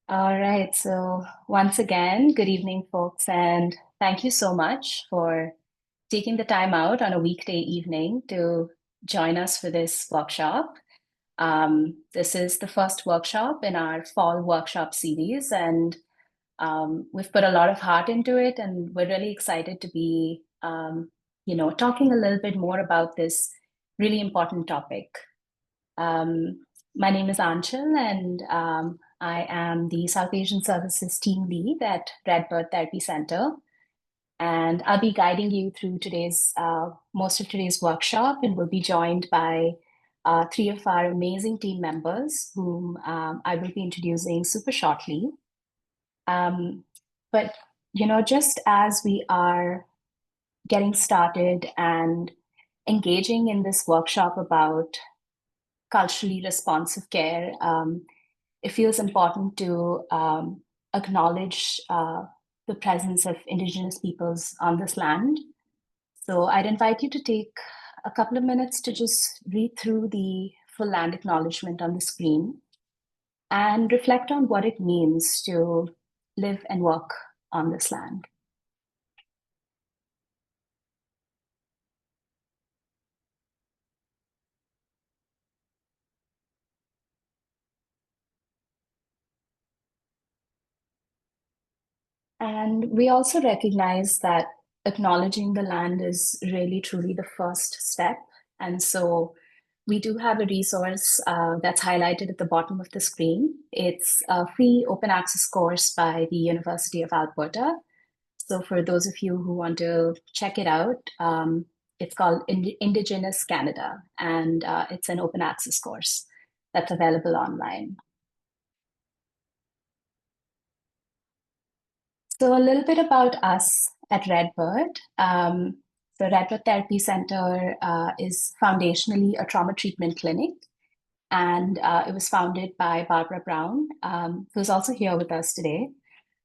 All right. So once again, good evening, folks, and thank you so much for taking the time out on a weekday evening to join us for this workshop. This is the first workshop in our fall workshop series, and we've put a lot of heart into it, and we're really excited to be, talking a little bit more about this really important topic. Um, my name is Anchal, and I am the South Asian Services Team Lead at RedBird Therapy Center. And I'll be guiding you through most of today's workshop, and we'll be joined by three of our amazing team members, whom I will be introducing super shortly. Um, but, just as we are getting started and engaging in this workshop about culturally responsive care, it feels important to acknowledge the presence of Indigenous peoples on this land. So I'd invite you to take a couple of minutes to just read through the full land acknowledgement on the screen and reflect on what it means to live and work on this land. And we also recognize that acknowledging the land is really truly the first step. And so we do have a resource that's highlighted at the bottom of the screen. It's a free open access course by the University of Alberta. So for those of you who want to check it out, it's called Indigenous Canada, and it's an open access course that's available online. So a little bit about us at RedBird. The RedBird Therapy Center is foundationally a trauma treatment clinic, and it was founded by Barbara Brown, who's also here with us today.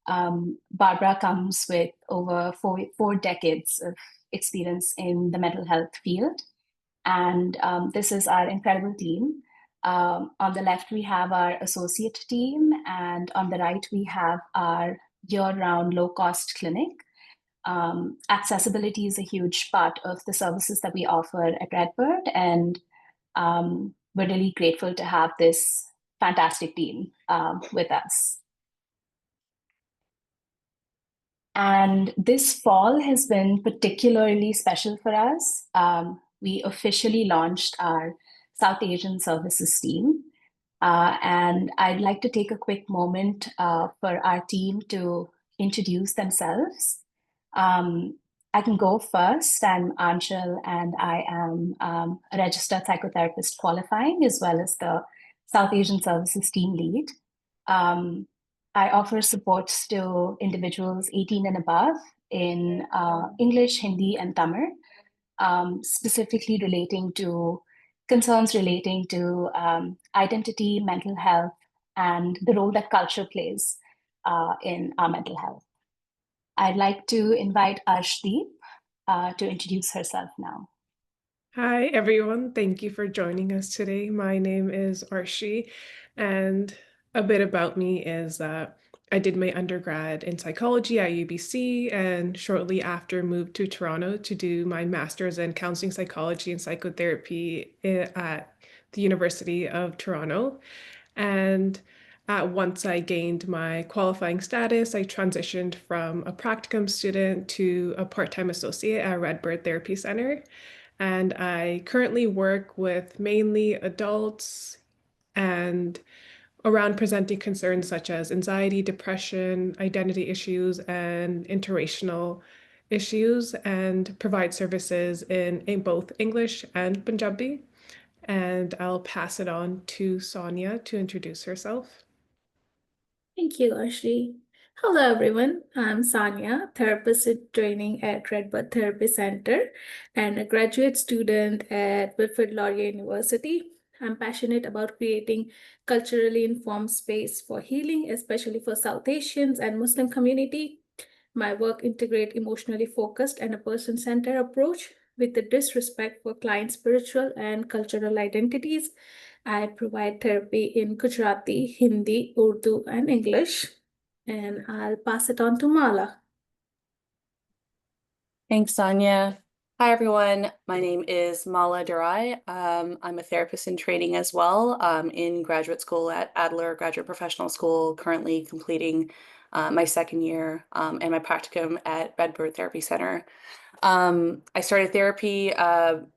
Barbara comes with over four decades of experience in the mental health field, and this is our incredible team. On the left, we have our associate team, and on the right, we have our year-round low-cost clinic. Accessibility is a huge part of the services that we offer at RedBird, and we're really grateful to have this fantastic team with us. And this fall has been particularly special for us. We officially launched our South Asian Services team. And I'd like to take a quick moment for our team to introduce themselves. I can go first. I'm Anchal, and I am a registered psychotherapist qualifying, as well as the South Asian Services team lead. I offer supports to individuals 18 and above in English, Hindi, and Tamil, specifically relating to concerns relating to identity, mental health, and the role that culture plays in our mental health. I'd like to invite Arshdeep to introduce herself now. Hi, everyone. Thank you for joining us today. My name is Arshi, and a bit about me is that I did my undergrad in psychology at UBC and shortly after moved to Toronto to do my master's in counseling psychology and psychotherapy at the University of Toronto. And once I gained my qualifying status, I transitioned from a practicum student to a part-time associate at RedBird Therapy Center. And I currently work with mainly adults and around presenting concerns such as anxiety, depression, identity issues, and interracial issues, and provide services in both English and Punjabi. And I'll pass it on to Sonia to introduce herself. Thank you, Ashley. Hello, everyone. I'm Sanya, therapist in training at RedBird Therapy Center and a graduate student at Wilfrid Laurier University. I'm passionate about creating culturally informed space for healing, especially for South Asians and Muslim community. My work integrates emotionally focused and a person-centered approach with the disrespect for client spiritual and cultural identities. I provide therapy in Gujarati, Hindi, Urdu, and English. And I'll pass it on to Mala. Thanks, Sonia. Hi, everyone. My name is Mala Durai. I'm a therapist in training as well, in graduate school at Adler Graduate Professional School, currently completing my second year, and my practicum at RedBird Therapy Center. I started therapy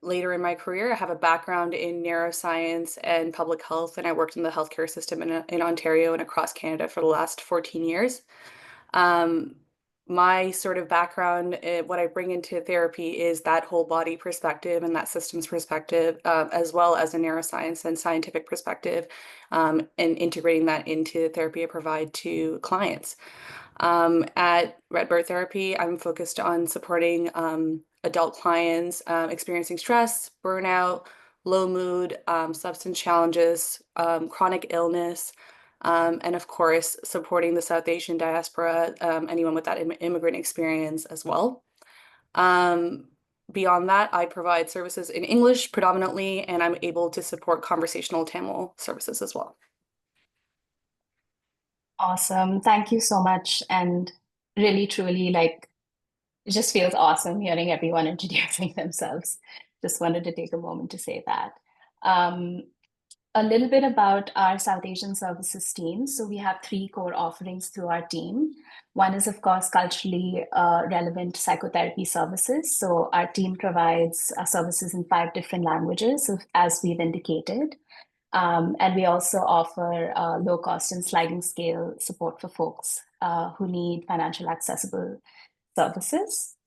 later in my career. I have a background in neuroscience and public health, and I worked in the healthcare system in Ontario and across Canada for the last 14 years. My sort of background, what I bring into therapy is that whole body perspective and that systems perspective, as well as a neuroscience and scientific perspective, and integrating that into therapy I provide to clients. At RedBird Therapy, I'm focused on supporting adult clients experiencing stress, burnout, low mood, substance challenges, chronic illness, and of course, supporting the South Asian diaspora, anyone with that immigrant experience as well. Beyond that, I provide services in English predominantly, and I'm able to support conversational Tamil services as well. Awesome. Thank you so much. And really, truly, like, it just feels awesome hearing everyone introducing themselves. Just wanted to take a moment to say that. A little bit about our South Asian services team. So we have three core offerings through our team. One is, of course, culturally relevant psychotherapy services. So our team provides services in 5 different languages, as we've indicated. And we also offer low cost and sliding scale support for folks who need financial accessible services.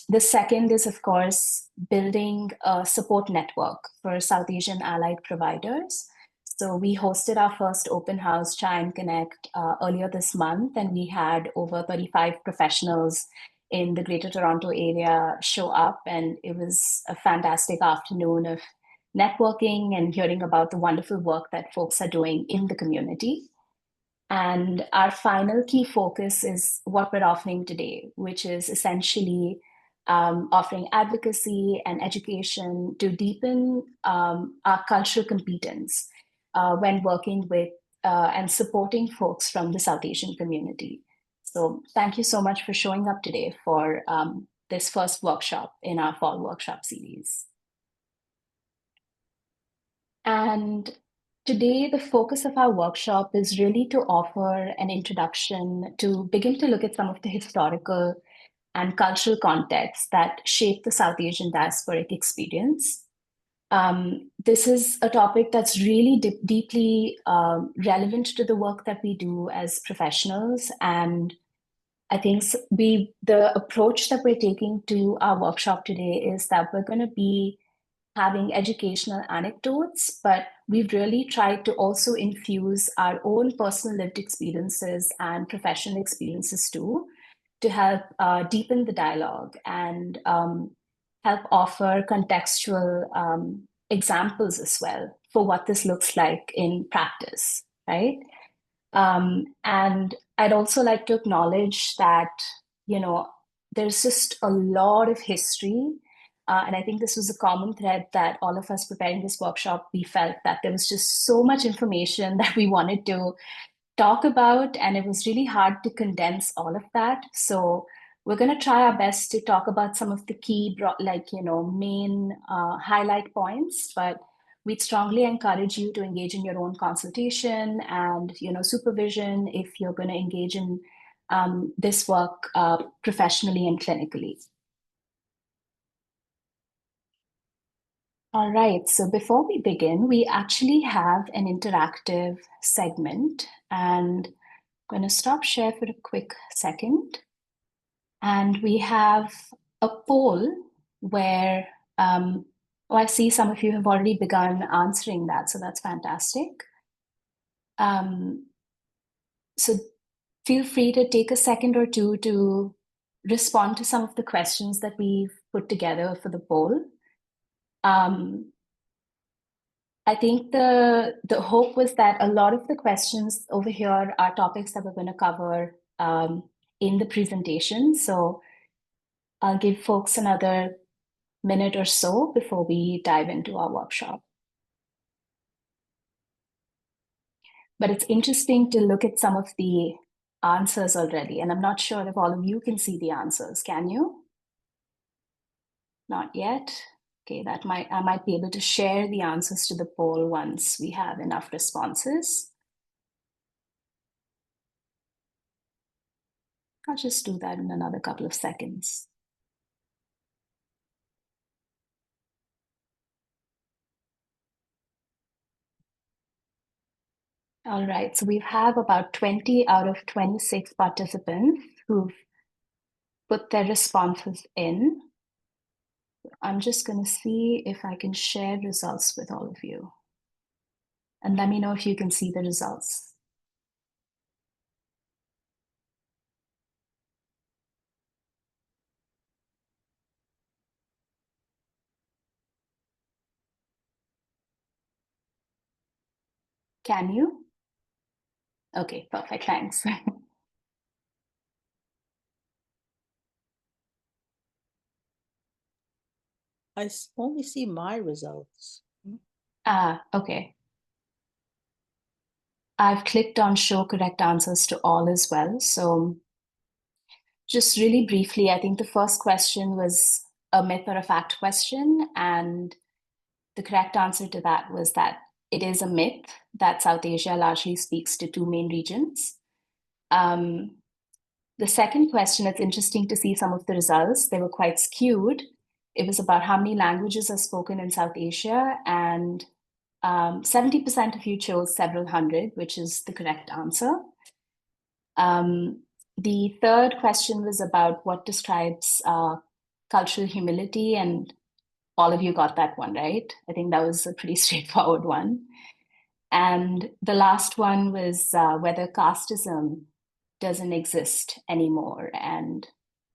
The second is, of course, building a support network for South Asian allied providers. So we hosted our first open house, Chai and Connect, earlier this month, and we had over 35 professionals in the Greater Toronto area show up, and it was a fantastic afternoon of networking and hearing about the wonderful work that folks are doing in the community. And our final key focus is what we're offering today, which is essentially offering advocacy and education to deepen our cultural competence when working with and supporting folks from the South Asian community. So thank you so much for showing up today for this first workshop in our fall workshop series. And today, the focus of our workshop is really to offer an introduction to begin to look at some of the historical and cultural contexts that shape the South Asian diasporic experience. This is a topic that's really deeply relevant to the work that we do as professionals. And I think the approach that we're taking to our workshop today is that we're going to be having educational anecdotes, but we've really tried to also infuse our own personal lived experiences and professional experiences too, to help deepen the dialogue and help offer contextual examples as well for what this looks like in practice, right? And I'd also like to acknowledge that, there's just a lot of history. And I think this was a common thread that all of us preparing this workshop, we felt that there was just so much information that we wanted to talk about, and it was really hard to condense all of that. So we're going to try our best to talk about some of the key, main highlight points, but we'd strongly encourage you to engage in your own consultation and, supervision if you're going to engage in this work professionally and clinically. All right, so before we begin, we actually have an interactive segment, and I'm going to stop share for a quick second. And we have a poll where, I see some of you have already begun answering that, so that's fantastic. So feel free to take a second or two to respond to some of the questions that we've put together for the poll. I think the hope was that a lot of the questions over here are topics that we're going to cover in the presentation. So I'll give folks another minute or so before we dive into our workshop. But it's interesting to look at some of the answers already. And I'm not sure if all of you can see the answers. Can you? Not yet. Okay, I might be able to share the answers to the poll once we have enough responses. I'll just do that in another couple of seconds. All right, so we have about 20 out of 26 participants who've put their responses in. I'm just going to see if I can share results with all of you. And let me know if you can see the results. Can you? Okay, perfect, thanks. I only see my results. Okay. I've clicked on show correct answers to all as well. So just really briefly, I think the first question was a myth or a fact question. And the correct answer to that was that it is a myth that South Asia largely speaks to two main regions. The second question, it's interesting to see some of the results. They were quite skewed. It was about how many languages are spoken in South Asia, and 70% of you chose several hundred, which is the correct answer. The third question was about what describes cultural humility, and all of you got that one right. I think that was a pretty straightforward one. And the last one was whether casteism doesn't exist anymore. And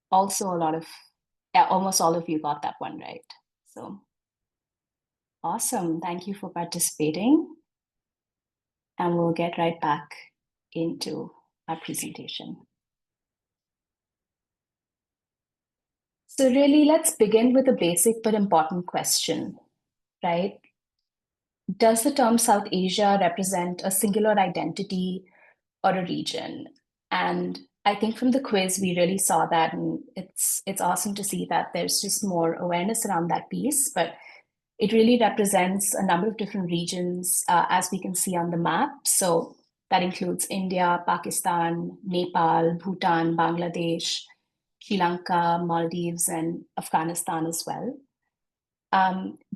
also almost all of you got that one right. So awesome. Thank you for participating. And we'll get right back into our presentation. So really, let's begin with a basic but important question, right? Does the term South Asia represent a singular identity or a region? And I think from the quiz, we really saw that, and it's awesome to see that there's just more awareness around that piece, but it really represents a number of different regions, as we can see on the map. So that includes India, Pakistan, Nepal, Bhutan, Bangladesh, Sri Lanka, Maldives, and Afghanistan as well.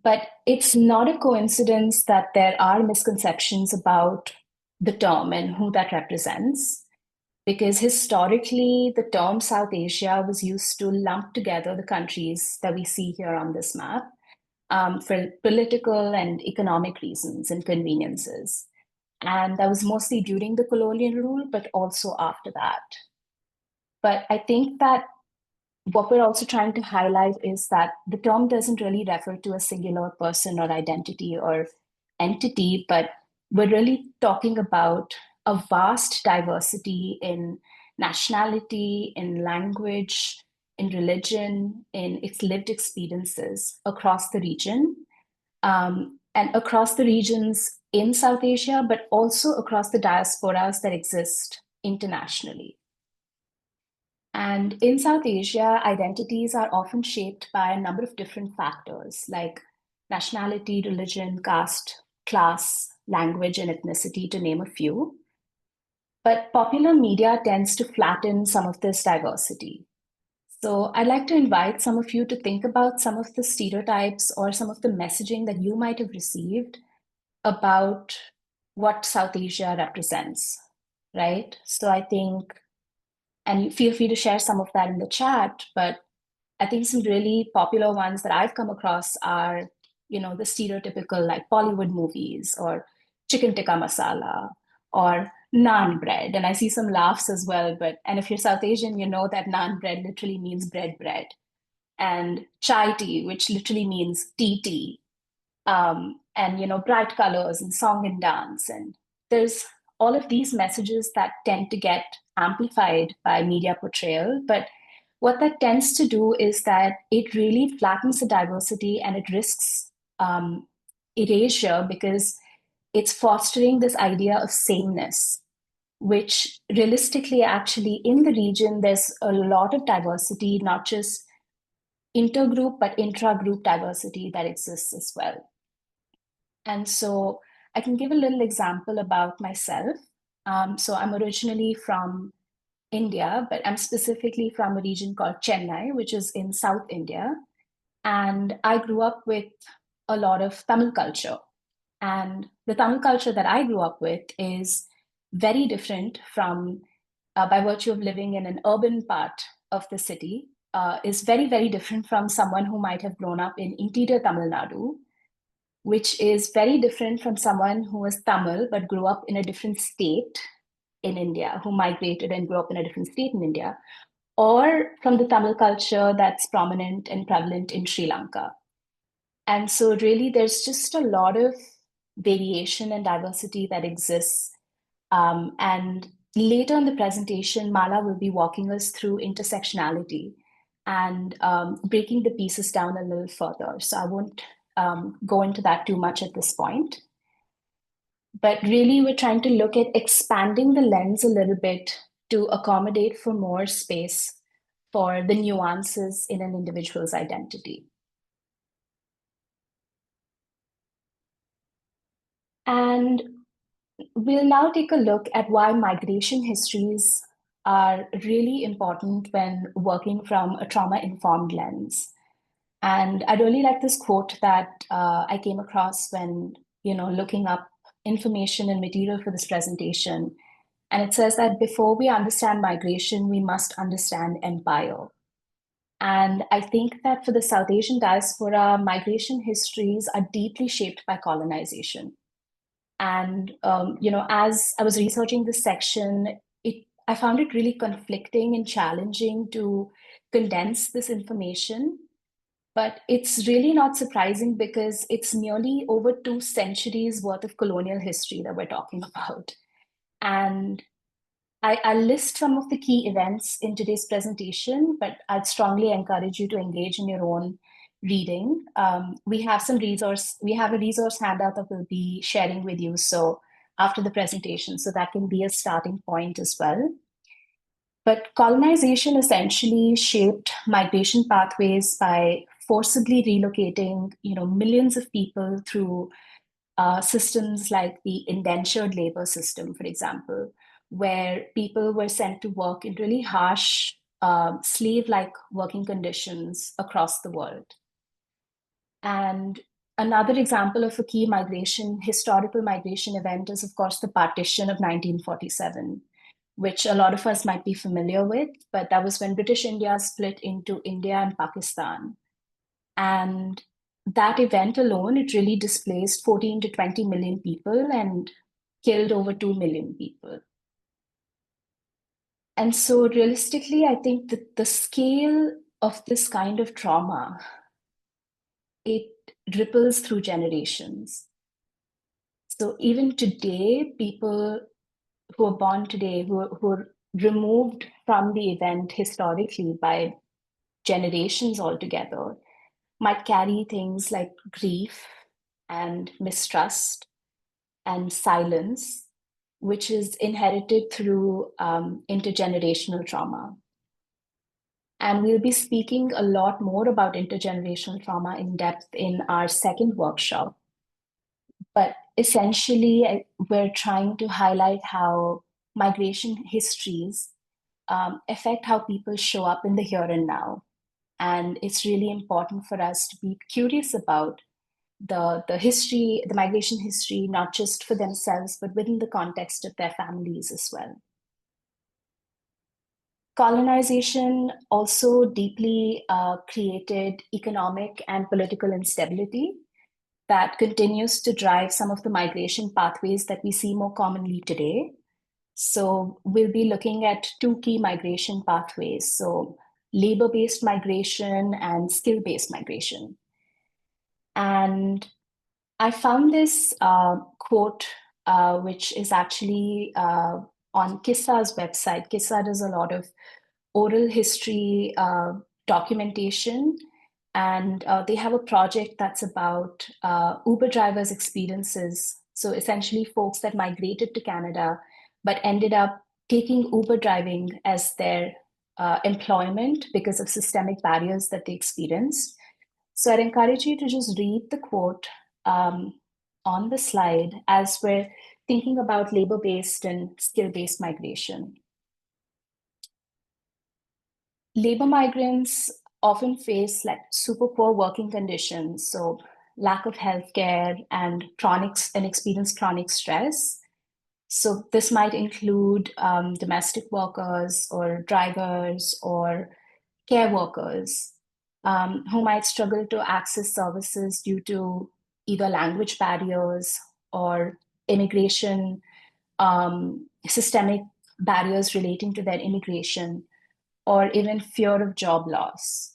But it's not a coincidence that there are misconceptions about the term and who that represents, because historically the term South Asia was used to lump together the countries that we see here on this map for political and economic reasons and conveniences. And that was mostly during the colonial rule, but also after that. But I think that what we're also trying to highlight is that the term doesn't really refer to a singular person or identity or entity, but we're really talking about a vast diversity in nationality, in language, in religion, in its lived experiences across the region, and across the regions in South Asia, but also across the diasporas that exist internationally. And in South Asia, identities are often shaped by a number of different factors like nationality, religion, caste, class, language, and ethnicity, to name a few. But popular media tends to flatten some of this diversity. So I'd like to invite some of you to think about some of the stereotypes or some of the messaging that you might have received about what South Asia represents, right? So I think, and you feel free to share some of that in the chat, but I think some really popular ones that I've come across are, the stereotypical like Bollywood movies or chicken tikka masala or naan bread. And I see some laughs as well, and if you're South Asian, you know that naan bread literally means bread. And chai tea, which literally means tea. And bright colors and song and dance. And there's all of these messages that tend to get amplified by media portrayal. But what that tends to do is that it really flattens the diversity and it risks erasure, because it's fostering this idea of sameness, which realistically, actually, in the region, there's a lot of diversity, not just intergroup, but intra-group diversity that exists as well. And so I can give a little example about myself. So I'm originally from India, but I'm specifically from a region called Chennai, which is in South India. And I grew up with a lot of Tamil culture. And the Tamil culture that I grew up with is very different from, by virtue of living in an urban part of the city, is very, very different from someone who might have grown up in interior Tamil Nadu, which is very different from someone who was Tamil but grew up in a different state in India, who migrated and grew up in a different state in India, or from the Tamil culture that's prominent and prevalent in Sri Lanka. And so really there's just a lot of variation and diversity that exists. And later in the presentation, Mala will be walking us through intersectionality and breaking the pieces down a little further. So I won't go into that too much at this point. But really, we're trying to look at expanding the lens a little bit to accommodate for more space for the nuances in an individual's identity. And we'll now take a look at why migration histories are really important when working from a trauma-informed lens. And I really like this quote that I came across when, looking up information and material for this presentation. And it says that before we understand migration, we must understand empire. And I think that for the South Asian diaspora, migration histories are deeply shaped by colonization. And as I was researching this section, I found it really conflicting and challenging to condense this information. But it's really not surprising because it's nearly over 2 centuries worth of colonial history that we're talking about. And I'll list some of the key events in today's presentation, but I'd strongly encourage you to engage in your own reading. We have a resource handout that we'll be sharing with you so after the presentation, so that can be a starting point as well. But colonization essentially shaped migration pathways by forcibly relocating, millions of people through systems like the indentured labor system, for example, where people were sent to work in really harsh, slave-like working conditions across the world. And another example of a key historical migration event is, of course, the partition of 1947, which a lot of us might be familiar with, but that was when British India split into India and Pakistan. And that event alone, it really displaced 14 to 20 million people and killed over 2 million people. And so realistically, I think that the scale of this kind of trauma, it ripples through generations. So even today, people who are born today, who are removed from the event historically by generations altogether, might carry things like grief and mistrust and silence, which is inherited through intergenerational trauma. And we'll be speaking a lot more about intergenerational trauma in depth in our second workshop. But essentially, we're trying to highlight how migration histories affect how people show up in the here and now. And it's really important for us to be curious about the migration history, not just for themselves, but within the context of their families as well. Colonization also deeply created economic and political instability that continues to drive some of the migration pathways that we see more commonly today. So we'll be looking at 2 key migration pathways, so labor-based migration and skill-based migration. And I found this quote, which is actually on Kissa's website. Kissa does a lot of oral history documentation, and they have a project that's about Uber drivers' experiences So essentially folks that migrated to Canada, but ended up taking Uber driving as their employment because of systemic barriers that they experienced. So I'd encourage you to just read the quote on the slide as we're thinking about labor-based and skill-based migration. Labor migrants often face like super poor working conditions, so lack of healthcare and experience chronic stress. So this might include domestic workers or drivers or care workers who might struggle to access services due to either language barriers or immigration, systemic barriers relating to their immigration, or even fear of job loss.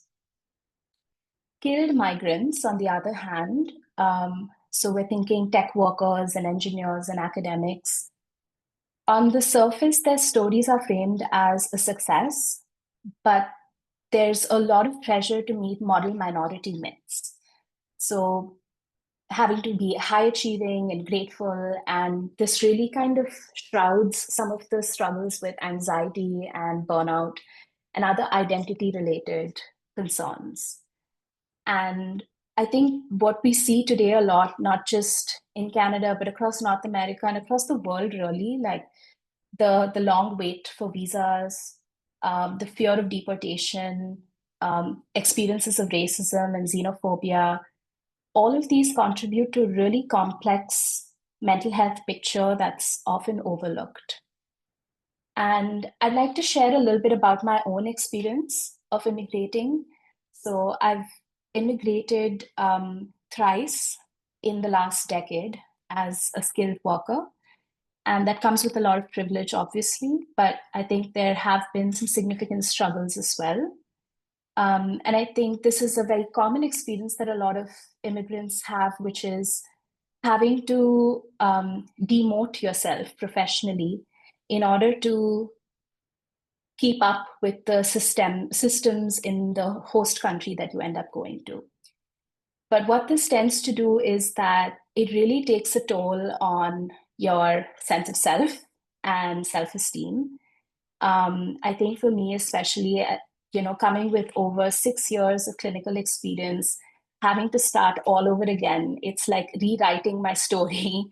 Skilled migrants, on the other hand, so we're thinking tech workers and engineers and academics. On the surface, their stories are framed as a success, but there's a lot of pressure to meet model minority myths. So having to be high achieving and grateful, and this really kind of shrouds some of the struggles with anxiety and burnout and other identity related concerns. And I think what we see today a lot, not just in Canada, but across North America and across the world, really, like the long wait for visas, the fear of deportation, experiences of racism and xenophobia, all of these contribute to a really complex mental health picture that's often overlooked. And I'd like to share a little bit about my own experience of immigrating. So I've immigrated thrice in the last decade as a skilled worker. And that comes with a lot of privilege, obviously, but I think there have been some significant struggles as well. And I think this is a very common experience that a lot of immigrants have, which is having to demote yourself professionally in order to keep up with the systems in the host country that you end up going to. But what this tends to do is that it really takes a toll on your sense of self and self-esteem. I think for me, especially, coming with over 6 years of clinical experience, having to start all over again, it's like rewriting my story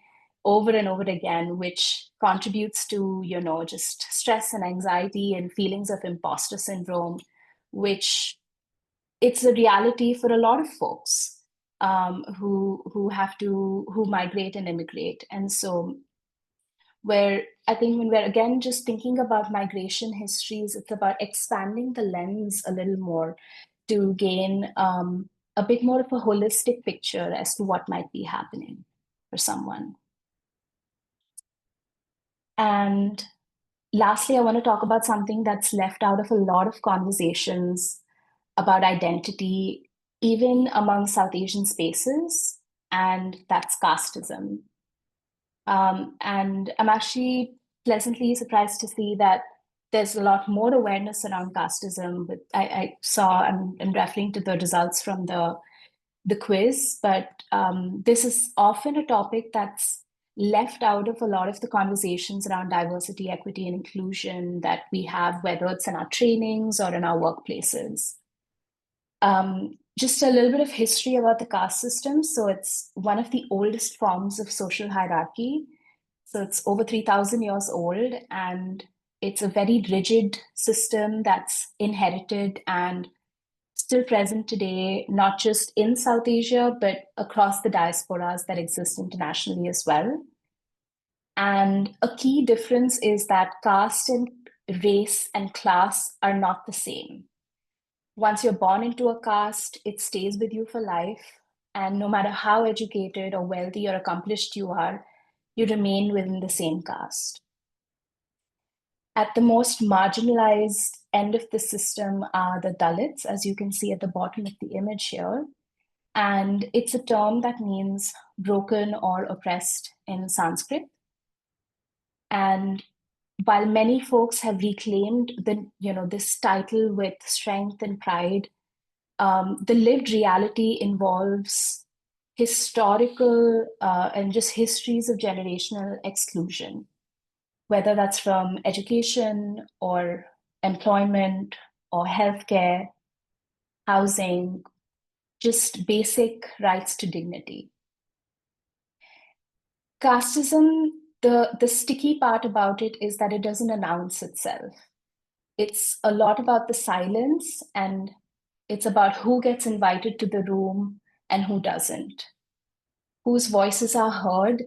over and over again, which contributes to, just stress and anxiety and feelings of imposter syndrome, which it's a reality for a lot of folks who migrate and immigrate. And so where I think when we're again just thinking about migration histories, it's about expanding the lens a little more to gain a bit more of a holistic picture as to what might be happening for someone. And lastly, I want to talk about something that's left out of a lot of conversations about identity, even among South Asian spaces, and that's casteism. And I'm actually pleasantly surprised to see that there's a lot more awareness around casteism. I saw, I'm referring to the results from the quiz, but this is often a topic that's left out of a lot of the conversations around diversity, equity, and inclusion that we have, whether it's in our trainings or in our workplaces. Just a little bit of history about the caste system. So it's one of the oldest forms of social hierarchy. So it's over 3,000 years old, and it's a very rigid system that's inherited and still present today, not just in South Asia, but across the diasporas that exist internationally as well. And a key difference is that caste and race and class are not the same. Once you're born into a caste, it stays with you for life. And no matter how educated or wealthy or accomplished you are, you remain within the same caste. At the most marginalized end of the system are the Dalits, as you can see at the bottom of the image here. And it's a term that means broken or oppressed in Sanskrit. And while many folks have reclaimed this title with strength and pride, the lived reality involves historical and just histories of generational exclusion, whether that's from education or employment or healthcare, housing, just basic rights to dignity. Casteism, the sticky part about it is that it doesn't announce itself. It's a lot about the silence, and it's about who gets invited to the room and who doesn't, whose voices are heard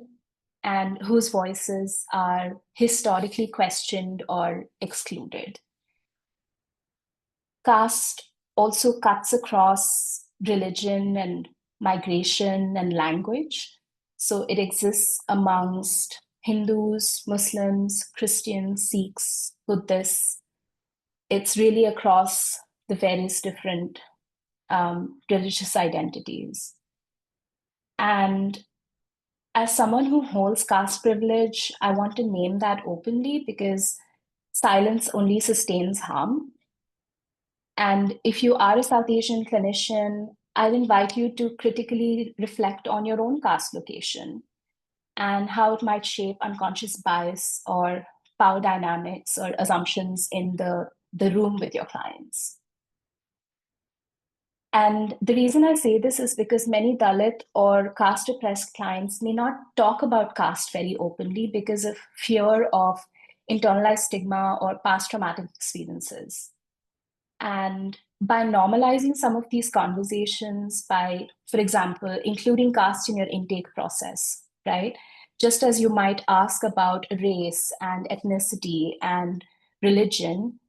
and whose voices are historically questioned or excluded. Caste also cuts across religion and migration and language. So it exists amongst Hindus, Muslims, Christians, Sikhs, Buddhists. It's really across the various different religious identities. And as someone who holds caste privilege, I want to name that openly because silence only sustains harm. And if you are a South Asian clinician, I'll invite you to critically reflect on your own caste location and how it might shape unconscious bias or power dynamics or assumptions in the room with your clients. And the reason I say this is because many Dalit or caste oppressed clients may not talk about caste very openly because of fear of internalized stigma or past traumatic experiences. And by normalizing some of these conversations, by, for example, including caste in your intake process, right? Just as you might ask about race and ethnicity and religion,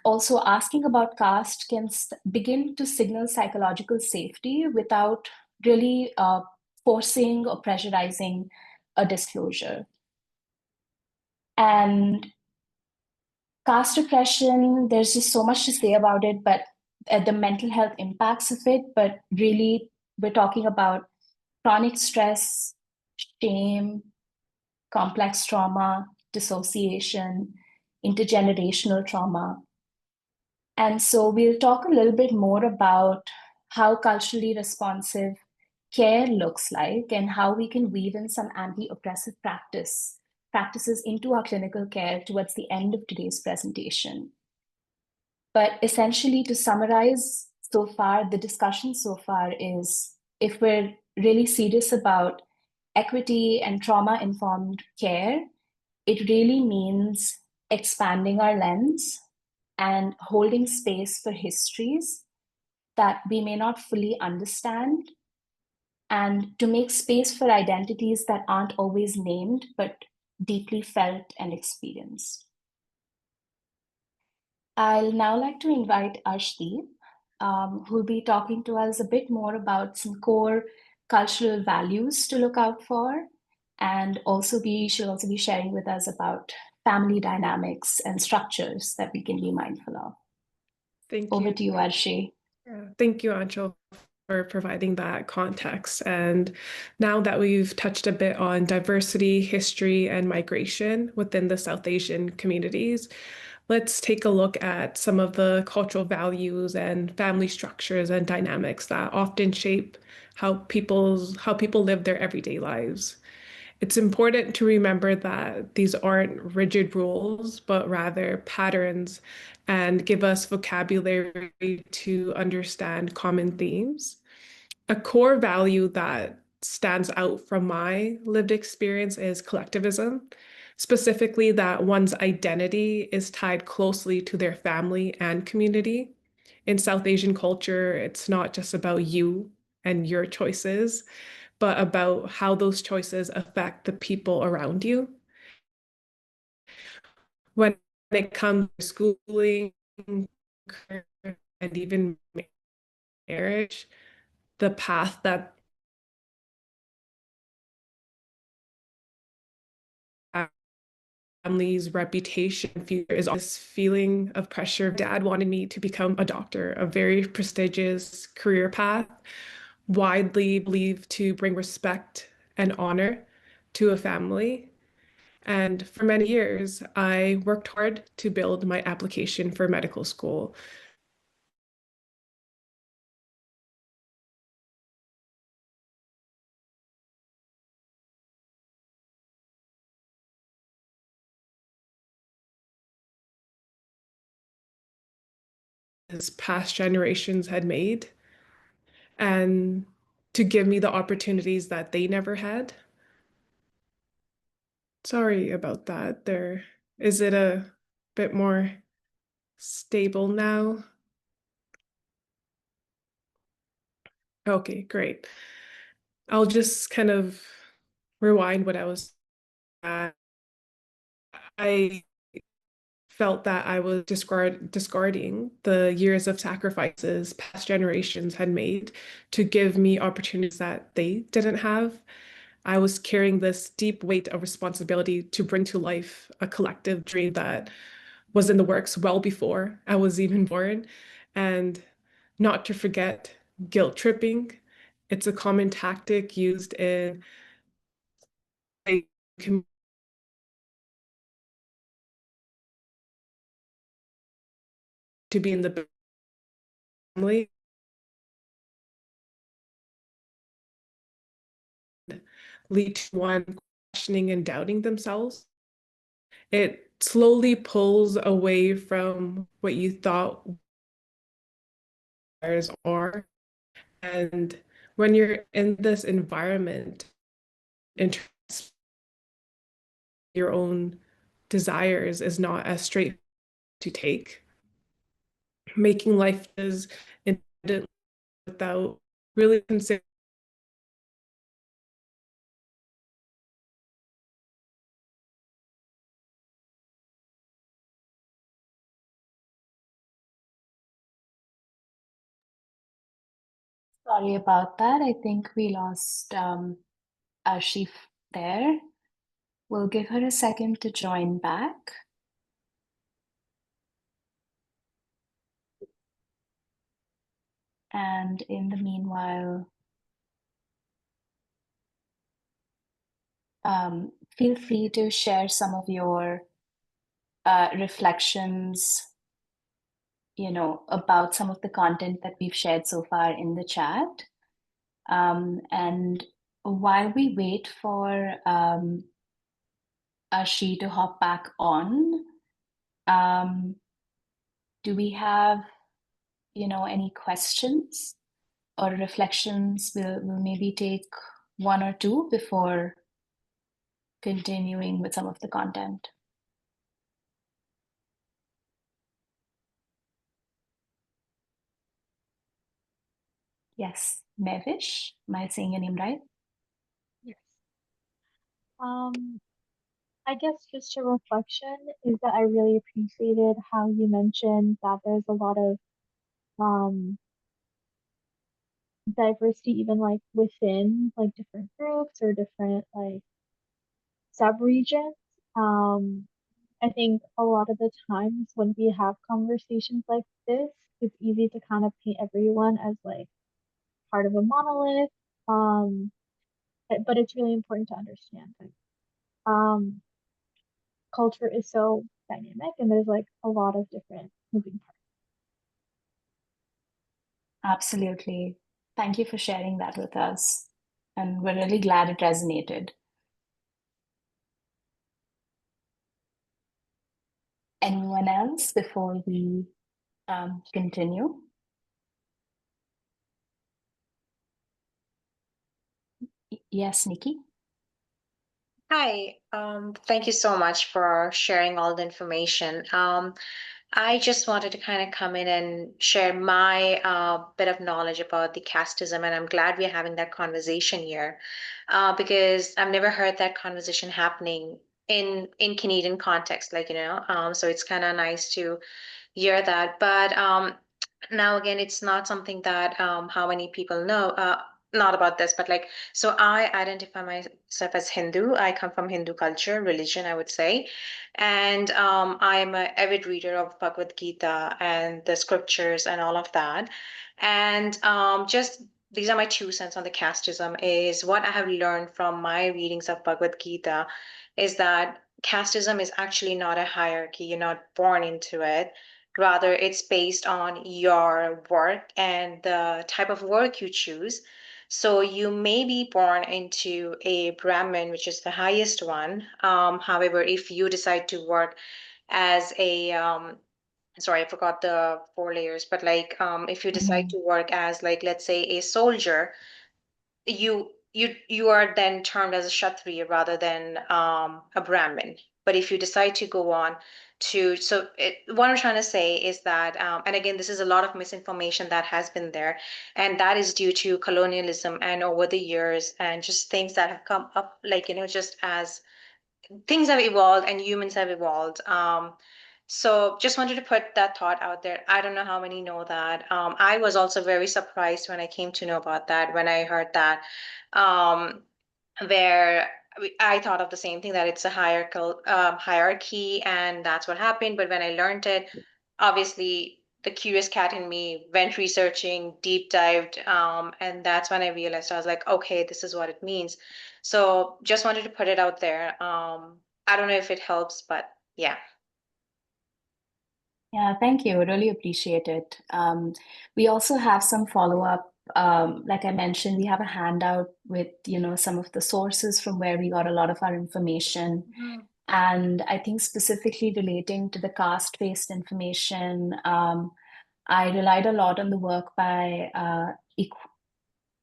also asking about caste can begin to signal psychological safety without really forcing or pressurizing a disclosure. And caste oppression, there's just so much to say about it, but the mental health impacts of it. But really, we're talking about chronic stress, shame, complex trauma, dissociation, intergenerational trauma. And so we'll talk a little bit more about how culturally responsive care looks like and how we can weave in some anti-oppressive practices into our clinical care towards the end of today's presentation. But essentially, to summarize so far, the discussion so far is if we're really serious about equity and trauma-informed care, it really means expanding our lens and holding space for histories that we may not fully understand, and to make space for identities that aren't always named, but deeply felt and experienced. I'll now like to invite Arshdeep, who'll be talking to us a bit more about some core cultural values to look out for, and she'll also be sharing with us about family dynamics and structures that we can be mindful of. Thank Over you. to you, Arshi. Yeah, thank you, Anshul, for providing that context. And now that we've touched a bit on diversity, history, and migration within the South Asian communities, let's take a look at some of the cultural values and family structures and dynamics that often shape how people live their everyday lives. It's important to remember that these aren't rigid rules, but rather patterns, and give us vocabulary to understand common themes. A core value that stands out from my lived experience is collectivism, specifically that one's identity is tied closely to their family and community. In South Asian culture, it's not just about you and your choices, but about how those choices affect the people around you. When it comes to schooling and even marriage, the path that family's reputation is this feeling of pressure. Dad wanted me to become a doctor, a very prestigious career path, widely believed to bring respect and honor to a family. And for many years, I worked hard to build my application for medical school. past generations had made, and to give me the opportunities that they never had. Sorry about that. Is it a bit more stable now? Okay, great. I'll just kind of rewind what I was at. I felt that I was discarding the years of sacrifices past generations had made to give me opportunities that they didn't have. I was carrying this deep weight of responsibility to bring to life a collective dream that was in the works well before I was even born. And not to forget guilt tripping. It's a common tactic used in a to be in the family, lead to one questioning and doubting themselves. It slowly pulls away from what you thought are. And when you're in this environment, your own desires is not as straight to take. Making life is independent without really considering. Sorry about that. I think we lost Arshif there. We'll give her a second to join back. And in the meanwhile, feel free to share some of your reflections, about some of the content that we've shared so far in the chat. And while we wait for Arshi to hop back on, do we have, any questions or reflections? We'll maybe take one or two before continuing with some of the content. Yes, Mevish, am I saying your name right? Yes. I guess just a reflection is that I really appreciated how you mentioned that there's a lot of diversity even like within like different groups or different like sub-regions. I think a lot of the times when we have conversations like this, it's easy to kind of paint everyone as like part of a monolith. But it's really important to understand that culture is so dynamic and there's like a lot of different moving parts. Absolutely. Thank you for sharing that with us. And we're really glad it resonated. Anyone else before we continue? Yes, Nikki. Hi, thank you so much for sharing all the information. I just wanted to kind of come in and share my bit of knowledge about the casteism, and I'm glad we're having that conversation here because I've never heard that conversation happening in Canadian context, so it's kind of nice to hear that. But now again, it's not something that how many people know. Not about this, but like, so I identify myself as Hindu. I come from Hindu culture, religion, I would say. And I'm an avid reader of Bhagavad Gita and the scriptures and all of that. And just these are my 2 cents on the casteism is what I have learned from my readings of Bhagavad Gita is that casteism is actually not a hierarchy. You're not born into it. Rather, it's based on your work and the type of work you choose. So you may be born into a Brahmin, which is the highest one. However, if you decide to work as a sorry, I forgot the 4 layers, but like if you decide to work as, like, let's say a soldier, you are then termed as a Kshatriya rather than a Brahmin. But if you decide to go on to, what I'm trying to say is that, and again, this is a lot of misinformation that has been there, and that is due to colonialism and over the years and just things that have come up, like, just as things have evolved and humans have evolved. So just wanted to put that thought out there. I don't know how many know that. I was also very surprised when I came to know about that, when I heard that, um, where I thought of the same thing, that it's a hierarchy, and that's what happened. But when I learned it, obviously the curious cat in me went researching, deep dived, and that's when I realized, I was like, okay, this is what it means. So just wanted to put it out there. I don't know if it helps, but yeah. Yeah, thank you. Really appreciate it. We also have some follow-up. Like I mentioned, we have a handout with, some of the sources from where we got a lot of our information. And I think specifically relating to the caste-based information, I relied a lot on the work by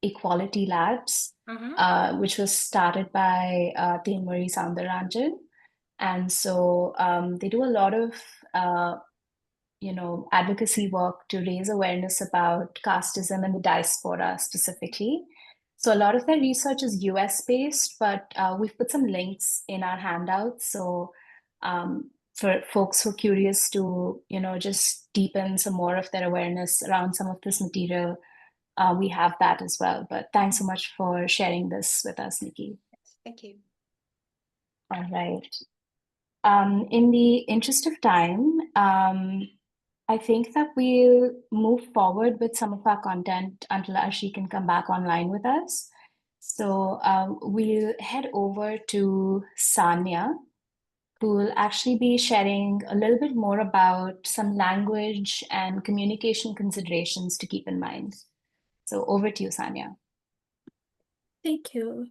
Equality Labs, which was started by Teen Marie Soundaranjan. And so they do a lot of advocacy work to raise awareness about casteism and the diaspora specifically. So a lot of their research is US based, but we've put some links in our handouts. So for folks who are curious to, just deepen some more of their awareness around some of this material, we have that as well. But thanks so much for sharing this with us, Nikki. Thank you. All right. In the interest of time, I think that we'll move forward with some of our content until Arshi can come back online with us. So we'll head over to Sanya, who will actually be sharing a little bit more about some language and communication considerations to keep in mind. So over to you, Sanya. Thank you.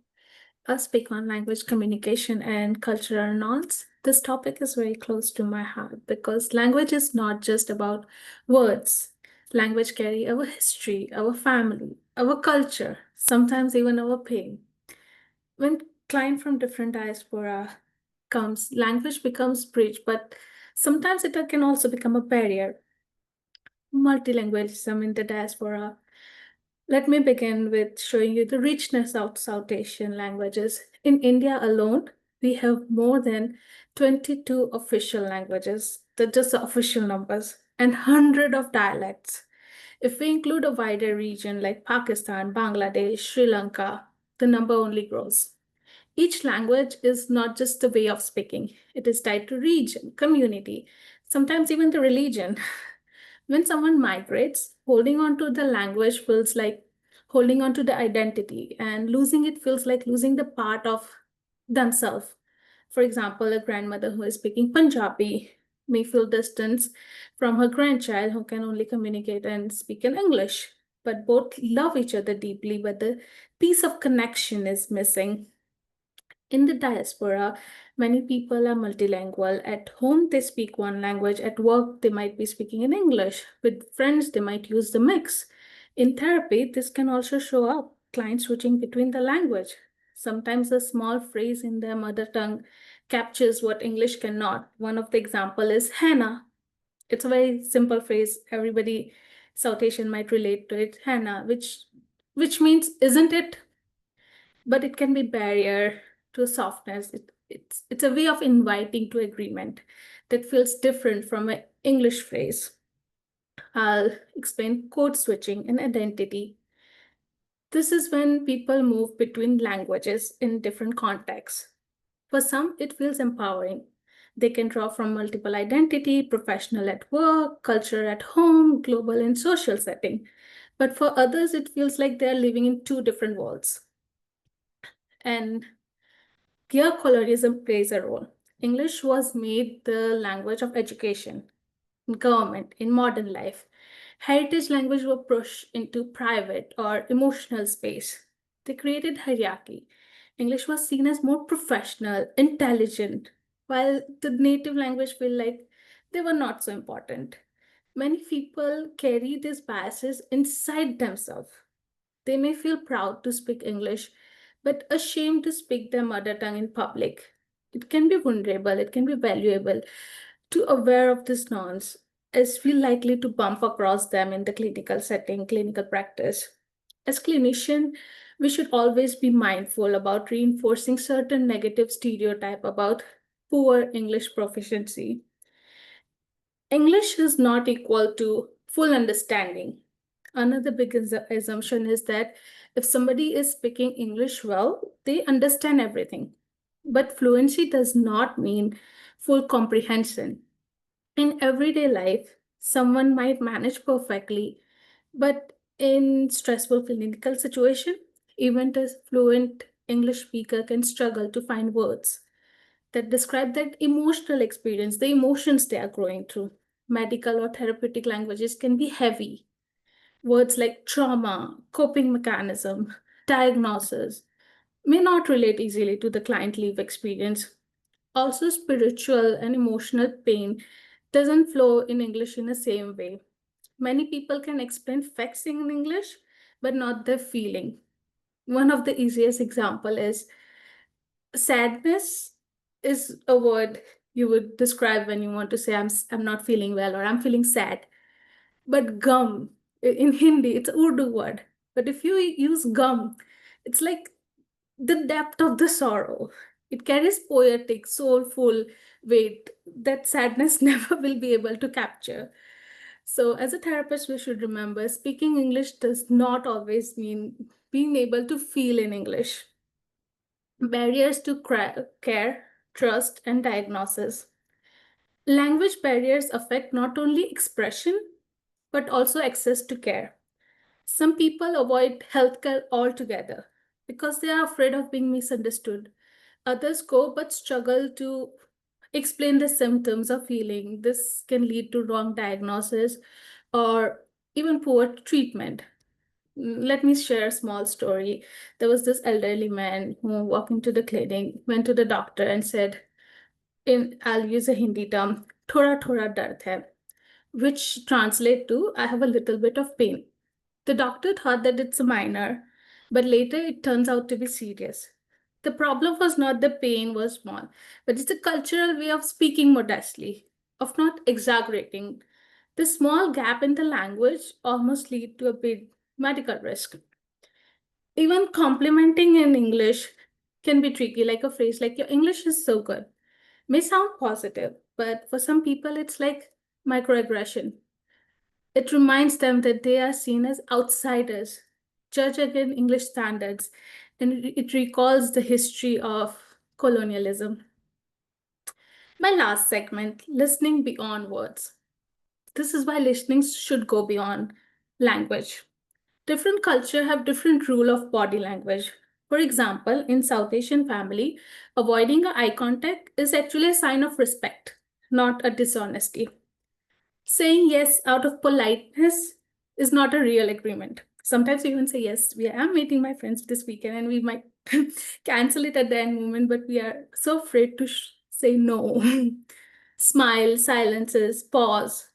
I'll speak on language communication and cultural norms. This topic is very close to my heart because language is not just about words. Language carry our history, our family, our culture, sometimes even our pain. When client from different diaspora comes, language becomes bridge, but sometimes it can also become a barrier. Multilingualism in the diaspora. Let me begin with showing you the richness of South Asian languages. In India alone, we have more than 22 official languages, just the official numbers, and 100 of dialects. If we include a wider region like Pakistan, Bangladesh, Sri Lanka, the number only grows. Each language is not just a way of speaking, it is tied to region, community, sometimes even the religion. When someone migrates, holding on to the language feels like holding on to the identity, and losing it feels like losing the part of themselves. For example, a grandmother who is speaking Punjabi may feel distance from her grandchild who can only communicate and speak in English. But both love each other deeply, but the piece of connection is missing. In the diaspora, many people are multilingual. At home, they speak one language. At work, they might be speaking in English. With friends, they might use the mix. In therapy, this can also show up, clients switching between the language. Sometimes a small phrase in their mother tongue captures what English cannot. One of the example is henna. It's a very simple phrase. Everybody South Asian might relate to it. Henna, which means isn't it? But it can be barrier to softness. It's a way of inviting to agreement that feels different from an English phrase. I'll explain code switching and identity. This is when people move between languages in different contexts. For some, it feels empowering. They can draw from multiple identity, professional at work, culture at home, global and social setting. But for others, it feels like they're living in two different worlds. And here, colorism plays a role. English was made the language of education, government, in modern life. Heritage language were pushed into private or emotional space. They created hierarchy. English was seen as more professional, intelligent, while the native language feel like they were not so important. Many people carry these biases inside themselves. They may feel proud to speak English, but ashamed to speak their mother tongue in public. It can be vulnerable, it can be valuable to aware of this nuance, as we're likely to bump across them in the clinical setting, clinical practice. As clinician, we should always be mindful about reinforcing certain negative stereotype about poor English proficiency. English is not equal to full understanding. Another big assumption is that if somebody is speaking English well, they understand everything. But fluency does not mean full comprehension. In everyday life, someone might manage perfectly, but in stressful clinical situation, even a fluent English speaker can struggle to find words that describe that emotional experience, the emotions they are going through. Medical or therapeutic languages can be heavy. Words like trauma, coping mechanism, diagnosis may not relate easily to the client lived experience. Also, spiritual and emotional pain doesn't flow in English in the same way. Many people can explain facts in English, but not their feeling. One of the easiest example is sadness is a word you would describe when you want to say I'm not feeling well or I'm feeling sad. But gum in Hindi, it's an Urdu word. But if you use gum, it's like the depth of the sorrow. It carries poetic, soulful weight that sadness never will be able to capture. So, as a therapist, we should remember speaking English does not always mean being able to feel in English. Barriers to care, trust, and diagnosis. Language barriers affect not only expression, but also access to care. Some people avoid healthcare altogether because they are afraid of being misunderstood. Others go but struggle to explain the symptoms of feeling. This can lead to wrong diagnosis or even poor treatment. Let me share a small story. There was this elderly man who walked into the clinic, went to the doctor and said, I'll use a Hindi term, thoda thoda dard hai, which translate to I have a little bit of pain. The doctor thought that it's a minor, but later it turns out to be serious. The problem was not the pain was small, but it's a cultural way of speaking modestly, of not exaggerating. The small gap in the language almost lead to a big medical risk. Even complimenting in English can be tricky, like a phrase like your English is so good. May sound positive, but for some people it's like microaggression. It reminds them that they are seen as outsiders, judged against English standards, and it recalls the history of colonialism. My last segment, listening beyond words. This is why listening should go beyond language. Different culture have different rule of body language. For example, in South Asian family, avoiding eye contact is actually a sign of respect, not a dishonesty. Saying yes out of politeness is not a real agreement. Sometimes we even say yes, we are meeting my friends this weekend and we might cancel it at the end moment, but we are so afraid to say no. Smile, silences, pause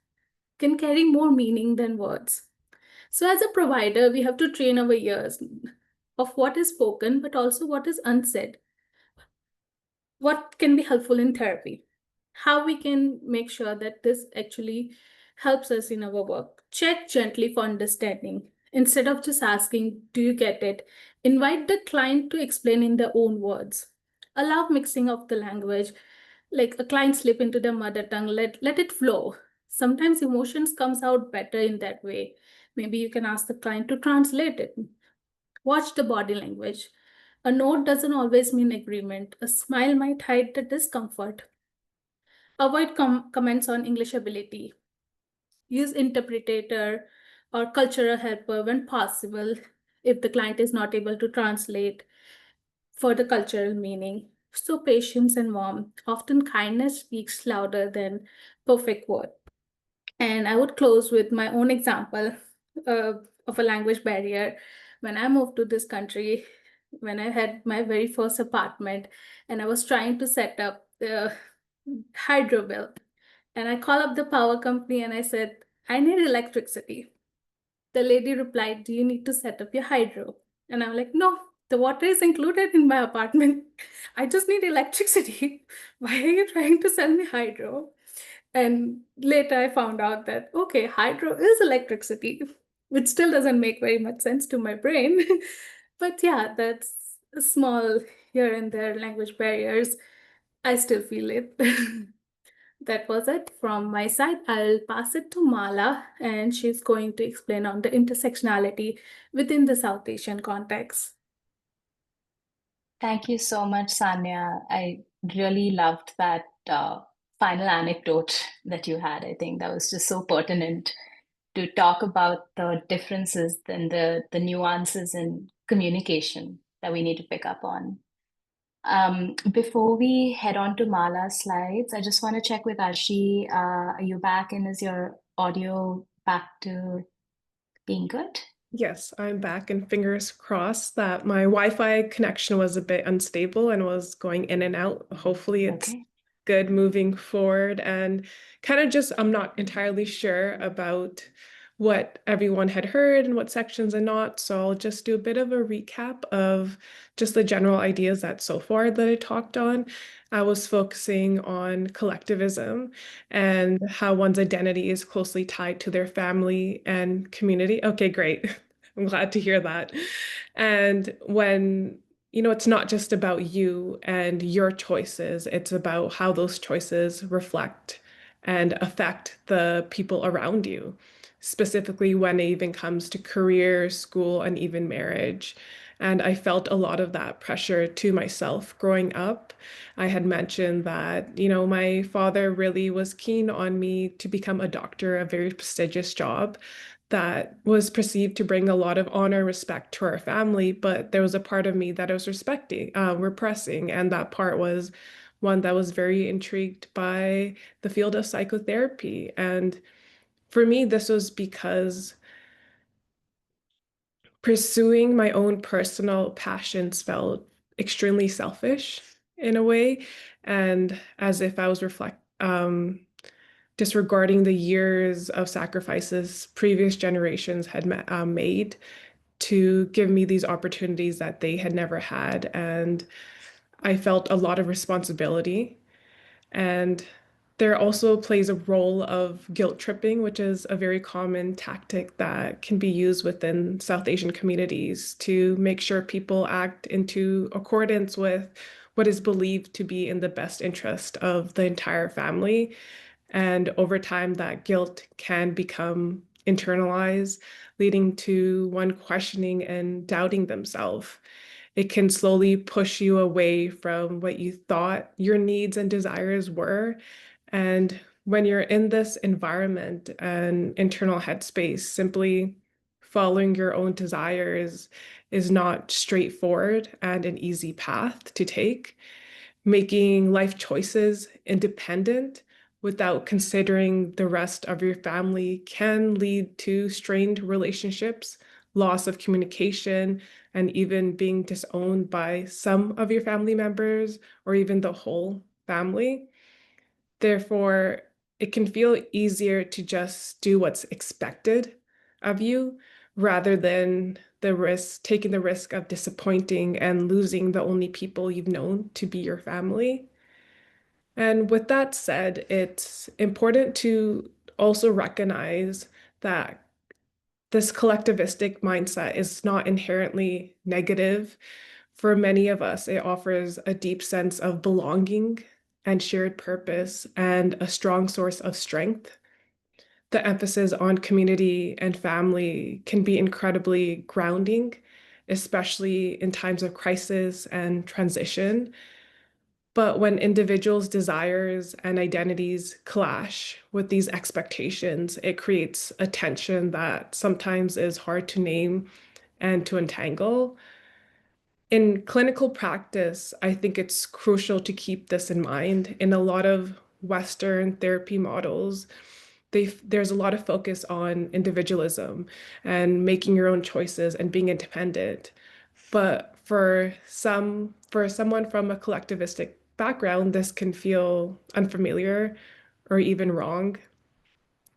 can carry more meaning than words. So as a provider, we have to train our ears of what is spoken, but also what is unsaid. What can be helpful in therapy? How we can make sure that this actually helps us in our work. Check gently for understanding. Instead of just asking, do you get it? Invite the client to explain in their own words. Allow mixing of the language, like a client slip into their mother tongue, let it flow. Sometimes emotions comes out better in that way. Maybe you can ask the client to translate it. Watch the body language. A note doesn't always mean agreement. A smile might hide the discomfort. Avoid comments on English ability. Use interpreter or cultural helper when possible if the client is not able to translate for the cultural meaning. So patience and warmth. Often kindness speaks louder than perfect word. And I would close with my own example uh, of a language barrier. When I moved to this country, when I had my very first apartment, and I was trying to set up the hydro bill, and I called up the power company and I said, I need electricity. The lady replied, do you need to set up your hydro? And I'm like, no, the water is included in my apartment. I just need electricity. Why are you trying to sell me hydro? And later I found out that, okay, hydro is electricity, which still doesn't make very much sense to my brain. But yeah, that's a small here and there language barriers. I still feel it. That was it from my side. I'll pass it to Mala, and she's going to explain on the intersectionality within the South Asian context. Thank you so much, Sanya. I really loved that final anecdote that you had. I think that was just so pertinent to talk about the differences and the nuances in communication that we need to pick up on. Before we head on to Mala's slides, I just want to check with Arshi. Are you back, and is your audio back to being good? Yes, I'm back, and fingers crossed that my Wi-Fi connection was a bit unstable and was going in and out. Hopefully it's Okay. good moving forward, and kind of just I'm not entirely sure about what everyone had heard and what sections and not. So I'll just do a bit of a recap of just the general ideas that so far that I talked on. I was focusing on collectivism and how one's identity is closely tied to their family and community. Okay, great. I'm glad to hear that. And when it's not just about you and your choices, it's about how those choices reflect and affect the people around you, specifically when it even comes to career, school, and even marriage. And I felt a lot of that pressure to myself growing up. I had mentioned that, my father really was keen on me to become a doctor, a very prestigious job that was perceived to bring a lot of honor, respect to our family, but there was a part of me that I was repressing, and that part was one that was very intrigued by the field of psychotherapy. And for me, this was because pursuing my own personal passions felt extremely selfish in a way, and as if I was disregarding the years of sacrifices previous generations had made to give me these opportunities that they had never had. And I felt a lot of responsibility. And there also plays a role of guilt tripping, which is a very common tactic that can be used within South Asian communities to make sure people act into accordance with what is believed to be in the best interest of the entire family. And over time, that guilt can become internalized, leading to one questioning and doubting themselves. It can slowly push you away from what you thought your needs and desires were. And when you're in this environment and internal headspace, simply following your own desires is not straightforward and an easy path to take. Making life choices independent without considering the rest of your family can lead to strained relationships, loss of communication, and even being disowned by some of your family members or even the whole family. Therefore, it can feel easier to just do what's expected of you rather than taking the risk of disappointing and losing the only people you've known to be your family. And with that said, it's important to also recognize that this collectivistic mindset is not inherently negative. For many of us, it offers a deep sense of belonging and shared purpose and a strong source of strength. The emphasis on community and family can be incredibly grounding, especially in times of crisis and transition. But when individuals' desires and identities clash with these expectations, it creates a tension that sometimes is hard to name and to untangle. In clinical practice, I think it's crucial to keep this in mind. In a lot of Western therapy models, there's a lot of focus on individualism and making your own choices and being independent. But for someone from a collectivistic background, this can feel unfamiliar or even wrong.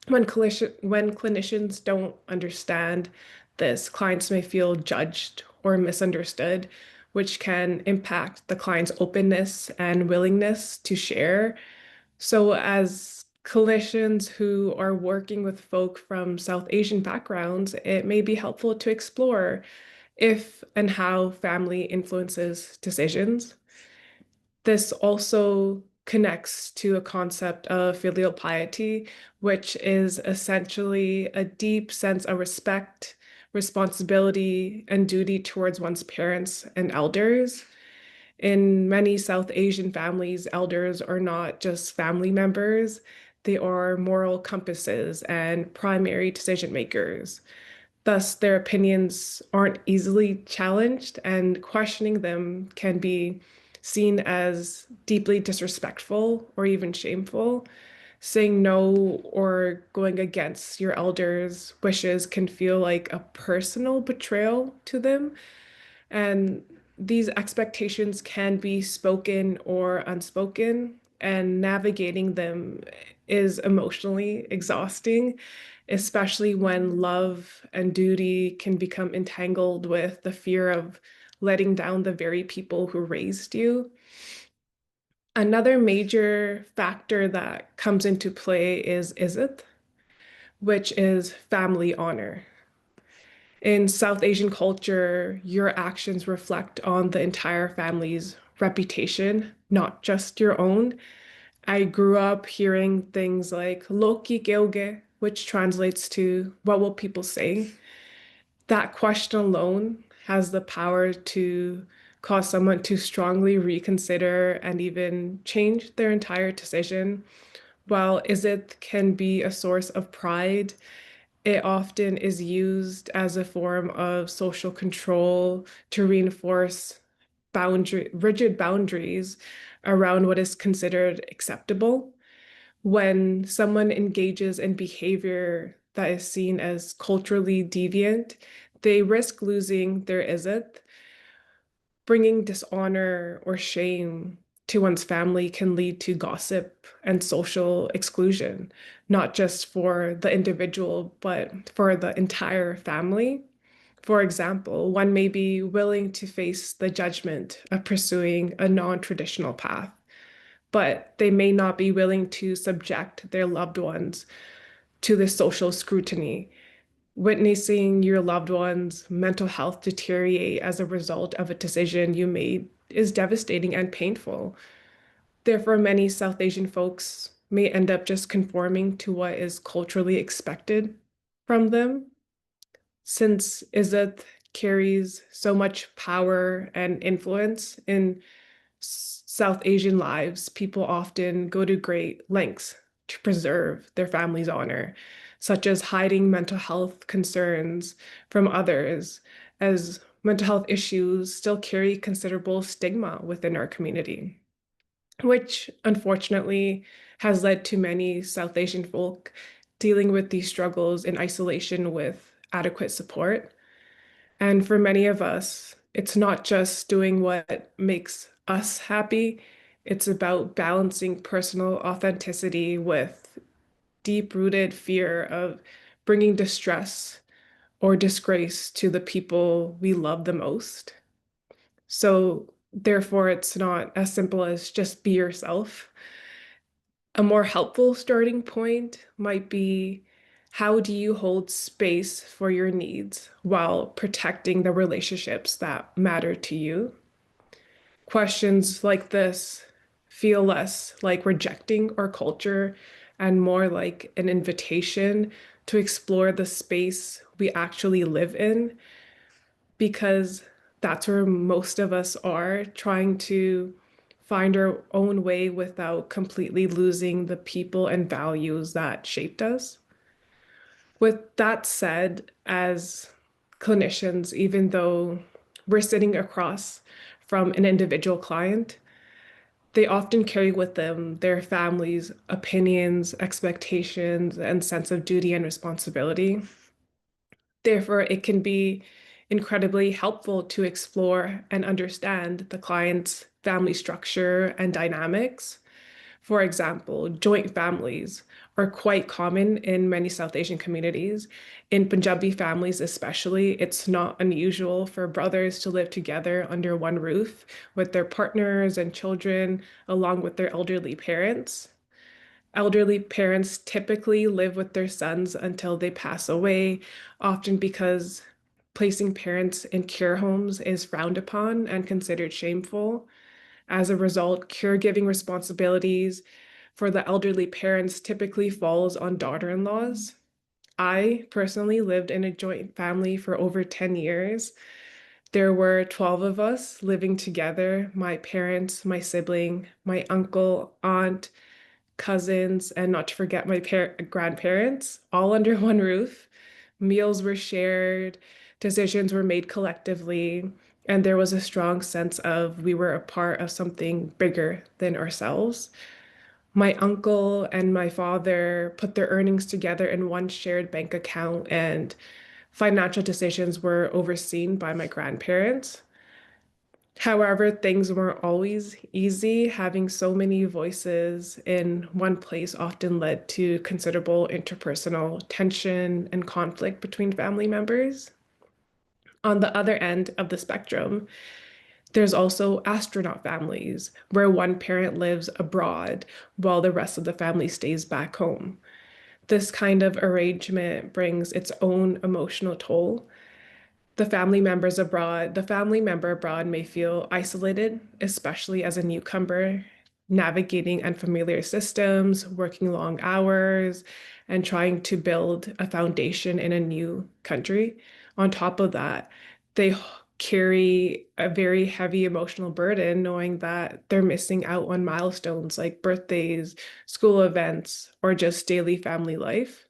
When clinicians don't understand this, clients may feel judged or misunderstood, which can impact the client's openness and willingness to share. So, as clinicians who are working with folk from South Asian backgrounds, it may be helpful to explore if and how family influences decisions. This also connects to a concept of filial piety, which is essentially a deep sense of respect, responsibility, and duty towards one's parents and elders. In many South Asian families, elders are not just family members, they are moral compasses and primary decision makers. Thus, their opinions aren't easily challenged, and questioning them can be seen as deeply disrespectful or even shameful. Saying no or going against your elders' wishes can feel like a personal betrayal to them. And these expectations can be spoken or unspoken, and navigating them is emotionally exhausting, especially when love and duty can become entangled with the fear of letting down the very people who raised you. Another major factor that comes into play is it, which is family honor. In South Asian culture, your actions reflect on the entire family's reputation, not just your own. I grew up hearing things like Loki Geoge, which translates to what will people say? That question alone has the power to cause someone to strongly reconsider and even change their entire decision. While is it can be a source of pride, it often is used as a form of social control to reinforce rigid boundaries around what is considered acceptable. When someone engages in behavior that is seen as culturally deviant, they risk losing their izzat. Bringing dishonor or shame to one's family can lead to gossip and social exclusion, not just for the individual, but for the entire family. For example, one may be willing to face the judgment of pursuing a non-traditional path, but they may not be willing to subject their loved ones to the social scrutiny. Witnessing your loved one's mental health deteriorate as a result of a decision you made is devastating and painful. Therefore, many South Asian folks may end up just conforming to what is culturally expected from them. Since Izzat carries so much power and influence in South Asian lives, people often go to great lengths to preserve their family's honor, such as hiding mental health concerns from others, as mental health issues still carry considerable stigma within our community, which unfortunately has led to many South Asian folk dealing with these struggles in isolation with adequate support. And for many of us, it's not just doing what makes us happy, it's about balancing personal authenticity with deep-rooted fear of bringing distress or disgrace to the people we love the most. So, therefore, it's not as simple as just be yourself. A more helpful starting point might be, how do you hold space for your needs while protecting the relationships that matter to you? Questions like this feel less like rejecting our culture and more like an invitation to explore the space we actually live in, because that's where most of us are, trying to find our own way without completely losing the people and values that shaped us. With that said, as clinicians, even though we're sitting across from an individual client, they often carry with them their family's opinions, expectations, and sense of duty and responsibility. Therefore, it can be incredibly helpful to explore and understand the client's family structure and dynamics. For example, joint families are quite common in many South Asian communities. In Punjabi families, especially, it's not unusual for brothers to live together under one roof with their partners and children, along with their elderly parents. Elderly parents typically live with their sons until they pass away, often because placing parents in care homes is frowned upon and considered shameful. As a result, caregiving responsibilities for the elderly parents typically falls on daughter-in-laws. I personally lived in a joint family for over 10 years. There were 12 of us living together, my parents, my sibling, my uncle, aunt, cousins, and not to forget my grandparents, all under one roof. Meals were shared, decisions were made collectively, and there was a strong sense of we were a part of something bigger than ourselves. My uncle and my father put their earnings together in one shared bank account, and financial decisions were overseen by my grandparents. However, things weren't always easy. Having so many voices in one place often led to considerable interpersonal tension and conflict between family members. On the other end of the spectrum, there's also astronaut families where one parent lives abroad while the rest of the family stays back home. This kind of arrangement brings its own emotional toll. The family member abroad may feel isolated, especially as a newcomer, navigating unfamiliar systems, working long hours, and trying to build a foundation in a new country. On top of that, they carry a very heavy emotional burden knowing that they're missing out on milestones like birthdays, school events, or just daily family life.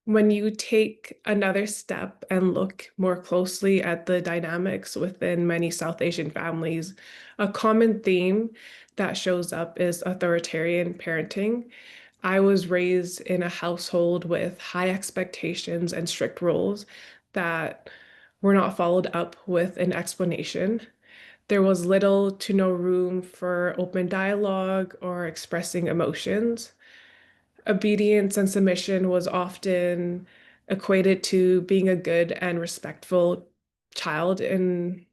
When you take another step and look more closely at the dynamics within many South Asian families, a common theme that shows up is authoritarian parenting. I was raised in a household with high expectations and strict rules that were not followed up with an explanation. There was little to no room for open dialogue or expressing emotions. Obedience and submission was often equated to being a good and respectful child and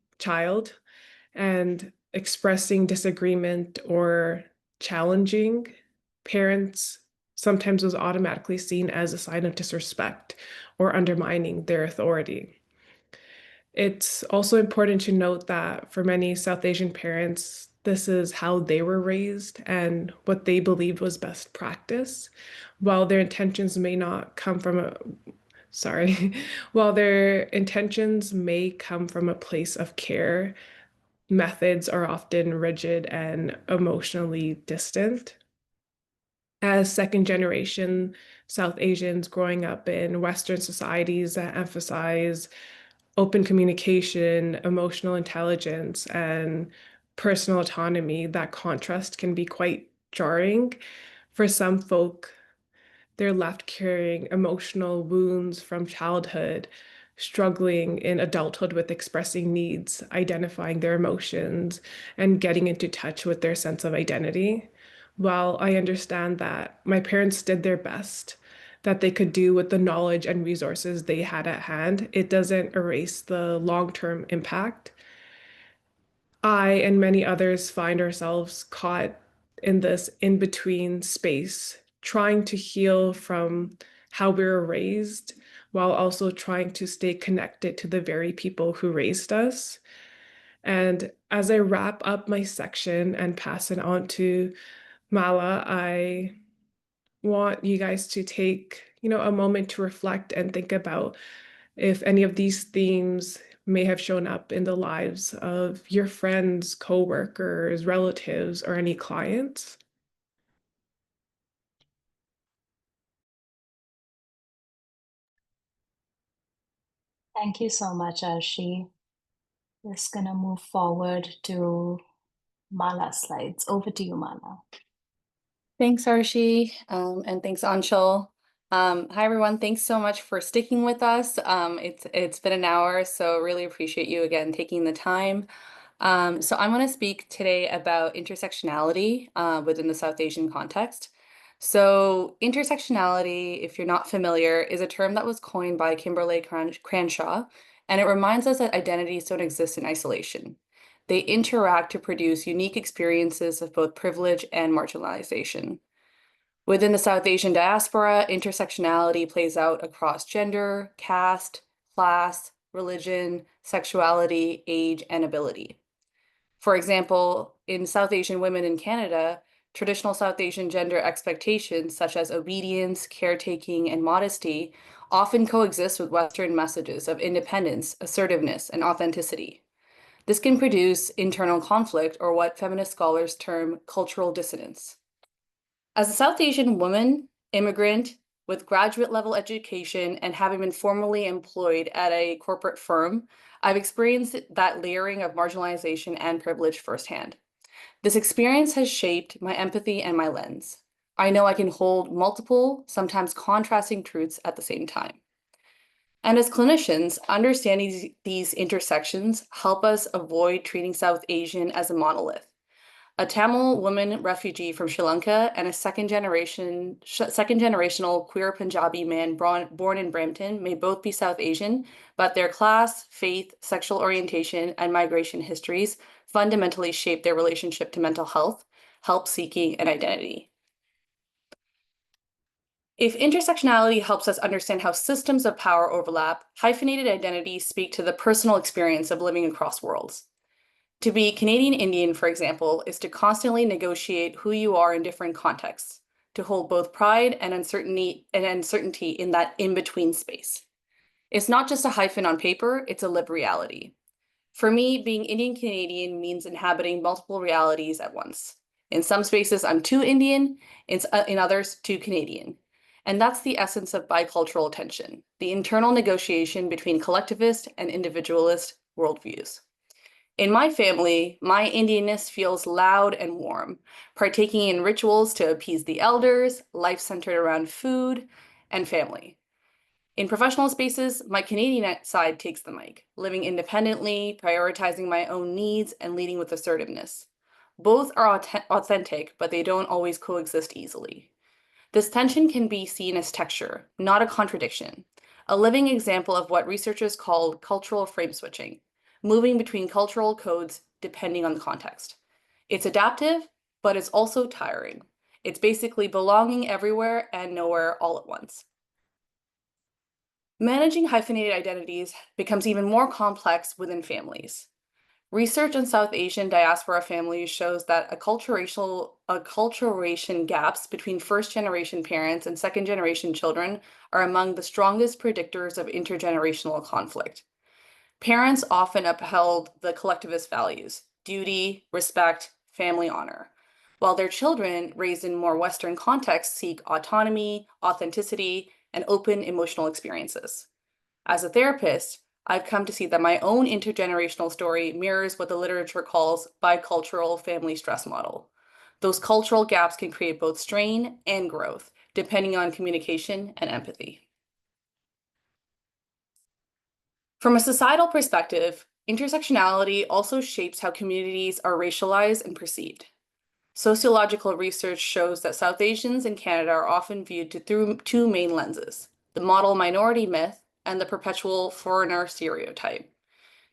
expressing disagreement or challenging parents sometimes was automatically seen as a sign of disrespect or undermining their authority. It's also important to note that for many South Asian parents, this is how they were raised and what they believed was best practice. While their intentions may not come from a, sorry, while their intentions may come from a place of care, methods are often rigid and emotionally distant. As second generation South Asians growing up in Western societies that emphasize open communication, emotional intelligence, and personal autonomy, that contrast can be quite jarring. For some folk, they're left carrying emotional wounds from childhood, struggling in adulthood with expressing needs, identifying their emotions, and getting into touch with their sense of identity. While I understand that my parents did their best that they could do with the knowledge and resources they had at hand, it doesn't erase the long-term impact. I and many others find ourselves caught in this in-between space, trying to heal from how we were raised while also trying to stay connected to the very people who raised us. And as I wrap up my section and pass it on to Mala, I want you guys to take, a moment to reflect and think about if any of these themes may have shown up in the lives of your friends, coworkers, relatives, or any clients. Thank you so much, Arshi. Just gonna move forward to Mala's slides. Over to you, Mala. Thanks, Arshi, and thanks, Anshul. Hi, everyone. Thanks so much for sticking with us. It's been an hour, so really appreciate you again taking the time. So I'm going to speak today about intersectionality within the South Asian context. So intersectionality, if you're not familiar, is a term that was coined by Kimberly Cranshaw, and it reminds us that identities don't exist in isolation. They interact to produce unique experiences of both privilege and marginalization. Within the South Asian diaspora, intersectionality plays out across gender, caste, class, religion, sexuality, age, and ability. For example, in South Asian women in Canada, traditional South Asian gender expectations such as obedience, caretaking, and modesty often coexist with Western messages of independence, assertiveness, and authenticity. This can produce internal conflict, or what feminist scholars term cultural dissonance. As a South Asian woman, immigrant, with graduate level education and having been formally employed at a corporate firm, I've experienced that layering of marginalization and privilege firsthand. This experience has shaped my empathy and my lens. I know I can hold multiple, sometimes contrasting truths at the same time. And as clinicians, understanding these intersections help us avoid treating South Asian as a monolith. A Tamil woman refugee from Sri Lanka and a second generational queer Punjabi man born in Brampton may both be South Asian, but their class, faith, sexual orientation, and migration histories fundamentally shape their relationship to mental health, help seeking, and identity. If intersectionality helps us understand how systems of power overlap, hyphenated identities speak to the personal experience of living across worlds. To be Canadian Indian, for example, is to constantly negotiate who you are in different contexts, to hold both pride and uncertainty in that in-between space. It's not just a hyphen on paper, it's a lived reality. For me, being Indian Canadian means inhabiting multiple realities at once. In some spaces, I'm too Indian, in others, too Canadian. And that's the essence of bicultural tension, the internal negotiation between collectivist and individualist worldviews. In my family, my Indianness feels loud and warm, partaking in rituals to appease the elders, life centered around food and family. In professional spaces, my Canadian side takes the mic, living independently, prioritizing my own needs, and leading with assertiveness. Both are authentic, but they don't always coexist easily. This tension can be seen as texture, not a contradiction, a living example of what researchers call cultural frame switching, moving between cultural codes depending on the context. It's adaptive, but it's also tiring. It's basically belonging everywhere and nowhere all at once. Managing hyphenated identities becomes even more complex within families. Research on South Asian diaspora families shows that acculturation gaps between first-generation parents and second-generation children are among the strongest predictors of intergenerational conflict. Parents often upheld the collectivist values, duty, respect, family honor, while their children, raised in more Western contexts, seek autonomy, authenticity, and open emotional experiences. As a therapist, I've come to see that my own intergenerational story mirrors what the literature calls bicultural family stress model. Those cultural gaps can create both strain and growth, depending on communication and empathy. From a societal perspective, intersectionality also shapes how communities are racialized and perceived. Sociological research shows that South Asians in Canada are often viewed through two main lenses: the model minority myth and the perpetual foreigner stereotype.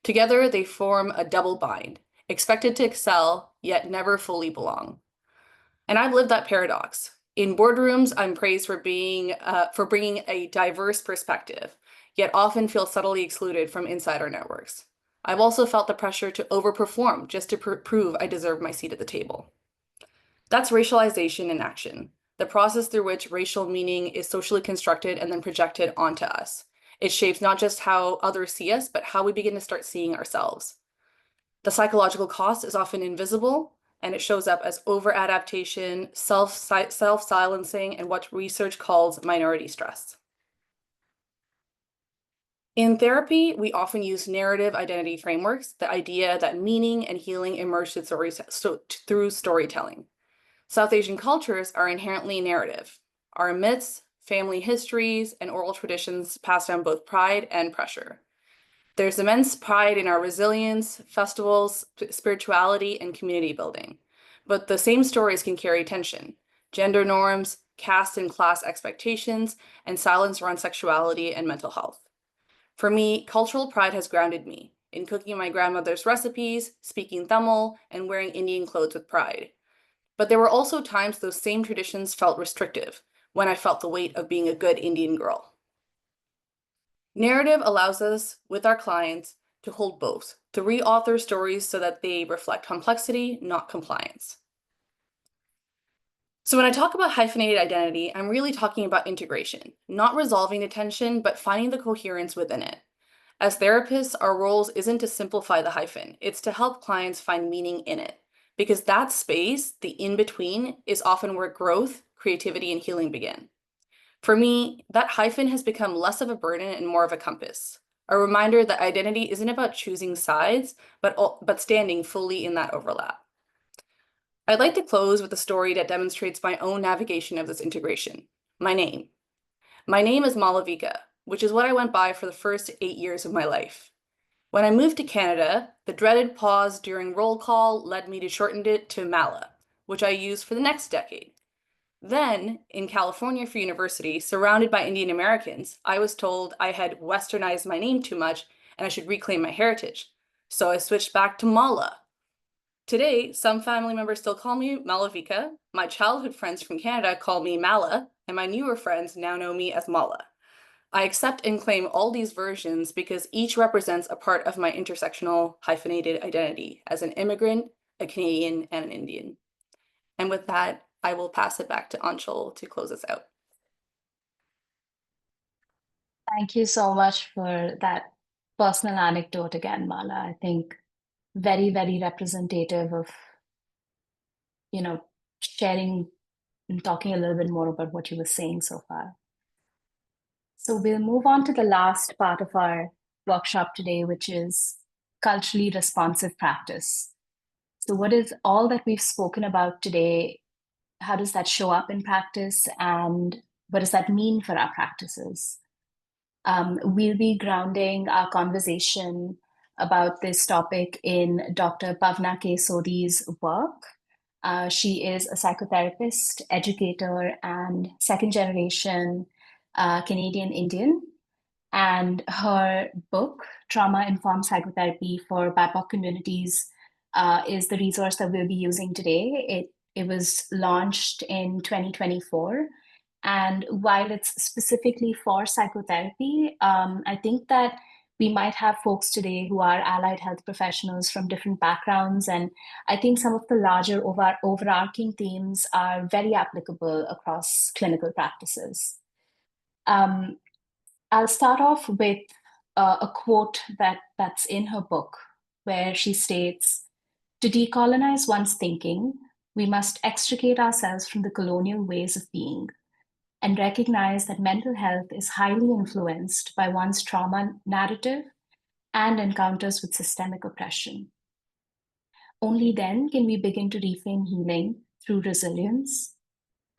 Together, they form a double bind, expected to excel, yet never fully belong. And I've lived that paradox. In boardrooms, I'm praised for bringing a diverse perspective, yet often feel subtly excluded from insider networks. I've also felt the pressure to overperform just to prove I deserve my seat at the table. That's racialization in action, the process through which racial meaning is socially constructed and then projected onto us. It shapes not just how others see us, but how we begin to start seeing ourselves. The psychological cost is often invisible, and it shows up as over-adaptation, self-silencing, and what research calls minority stress. In therapy, we often use narrative identity frameworks, the idea that meaning and healing emerge through storytelling. South Asian cultures are inherently narrative. Our myths, family histories, and oral traditions pass down both pride and pressure. There's immense pride in our resilience, festivals, spirituality, and community building. But the same stories can carry tension: gender norms, caste and class expectations, and silence around sexuality and mental health. For me, cultural pride has grounded me in cooking my grandmother's recipes, speaking Tamil, and wearing Indian clothes with pride. But there were also times those same traditions felt restrictive, when I felt the weight of being a good Indian girl. Narrative allows us, with our clients, to hold both, to re-author stories so that they reflect complexity, not compliance. So when I talk about hyphenated identity, I'm really talking about integration, not resolving the tension, but finding the coherence within it. As therapists, our roles isn't to simplify the hyphen, it's to help clients find meaning in it. Because that space, the in-between, is often where growth, creativity, and healing begin. For me, that hyphen has become less of a burden and more of a compass, a reminder that identity isn't about choosing sides, but standing fully in that overlap. I'd like to close with a story that demonstrates my own navigation of this integration. My name. My name is Malavika, which is what I went by for the first 8 years of my life. When I moved to Canada, the dreaded pause during roll call led me to shorten it to Mala, which I used for the next decade. Then, in California for university, surrounded by Indian Americans, I was told I had westernized my name too much and I should reclaim my heritage. So I switched back to Mala. Today, some family members still call me Malavika, my childhood friends from Canada call me Mala, and my newer friends now know me as Mala. I accept and claim all these versions because each represents a part of my intersectional hyphenated identity as an immigrant, a Canadian, and an Indian. And with that, I will pass it back to Anshul to close us out. Thank you so much for that personal anecdote again, Mala. I think very, very representative of, sharing and talking a little bit more about what you were saying so far. So we'll move on to the last part of our workshop today, which is culturally responsive practice. So what is all that we've spoken about today? How does that show up in practice, and what does that mean for our practices? We'll be grounding our conversation about this topic in Dr. Pavna K. Sodhi's work. She is a psychotherapist, educator, and second-generation Canadian Indian. And her book, Trauma-Informed Psychotherapy for BIPOC Communities, is the resource that we'll be using today. It was launched in 2024. And while it's specifically for psychotherapy, I think that we might have folks today who are allied health professionals from different backgrounds. And I think some of the larger overarching themes are very applicable across clinical practices. I'll start off with a quote that's in her book, where she states, "To decolonize one's thinking, we must extricate ourselves from the colonial ways of being and recognize that mental health is highly influenced by one's trauma narrative and encounters with systemic oppression. Only then can we begin to reframe healing through resilience,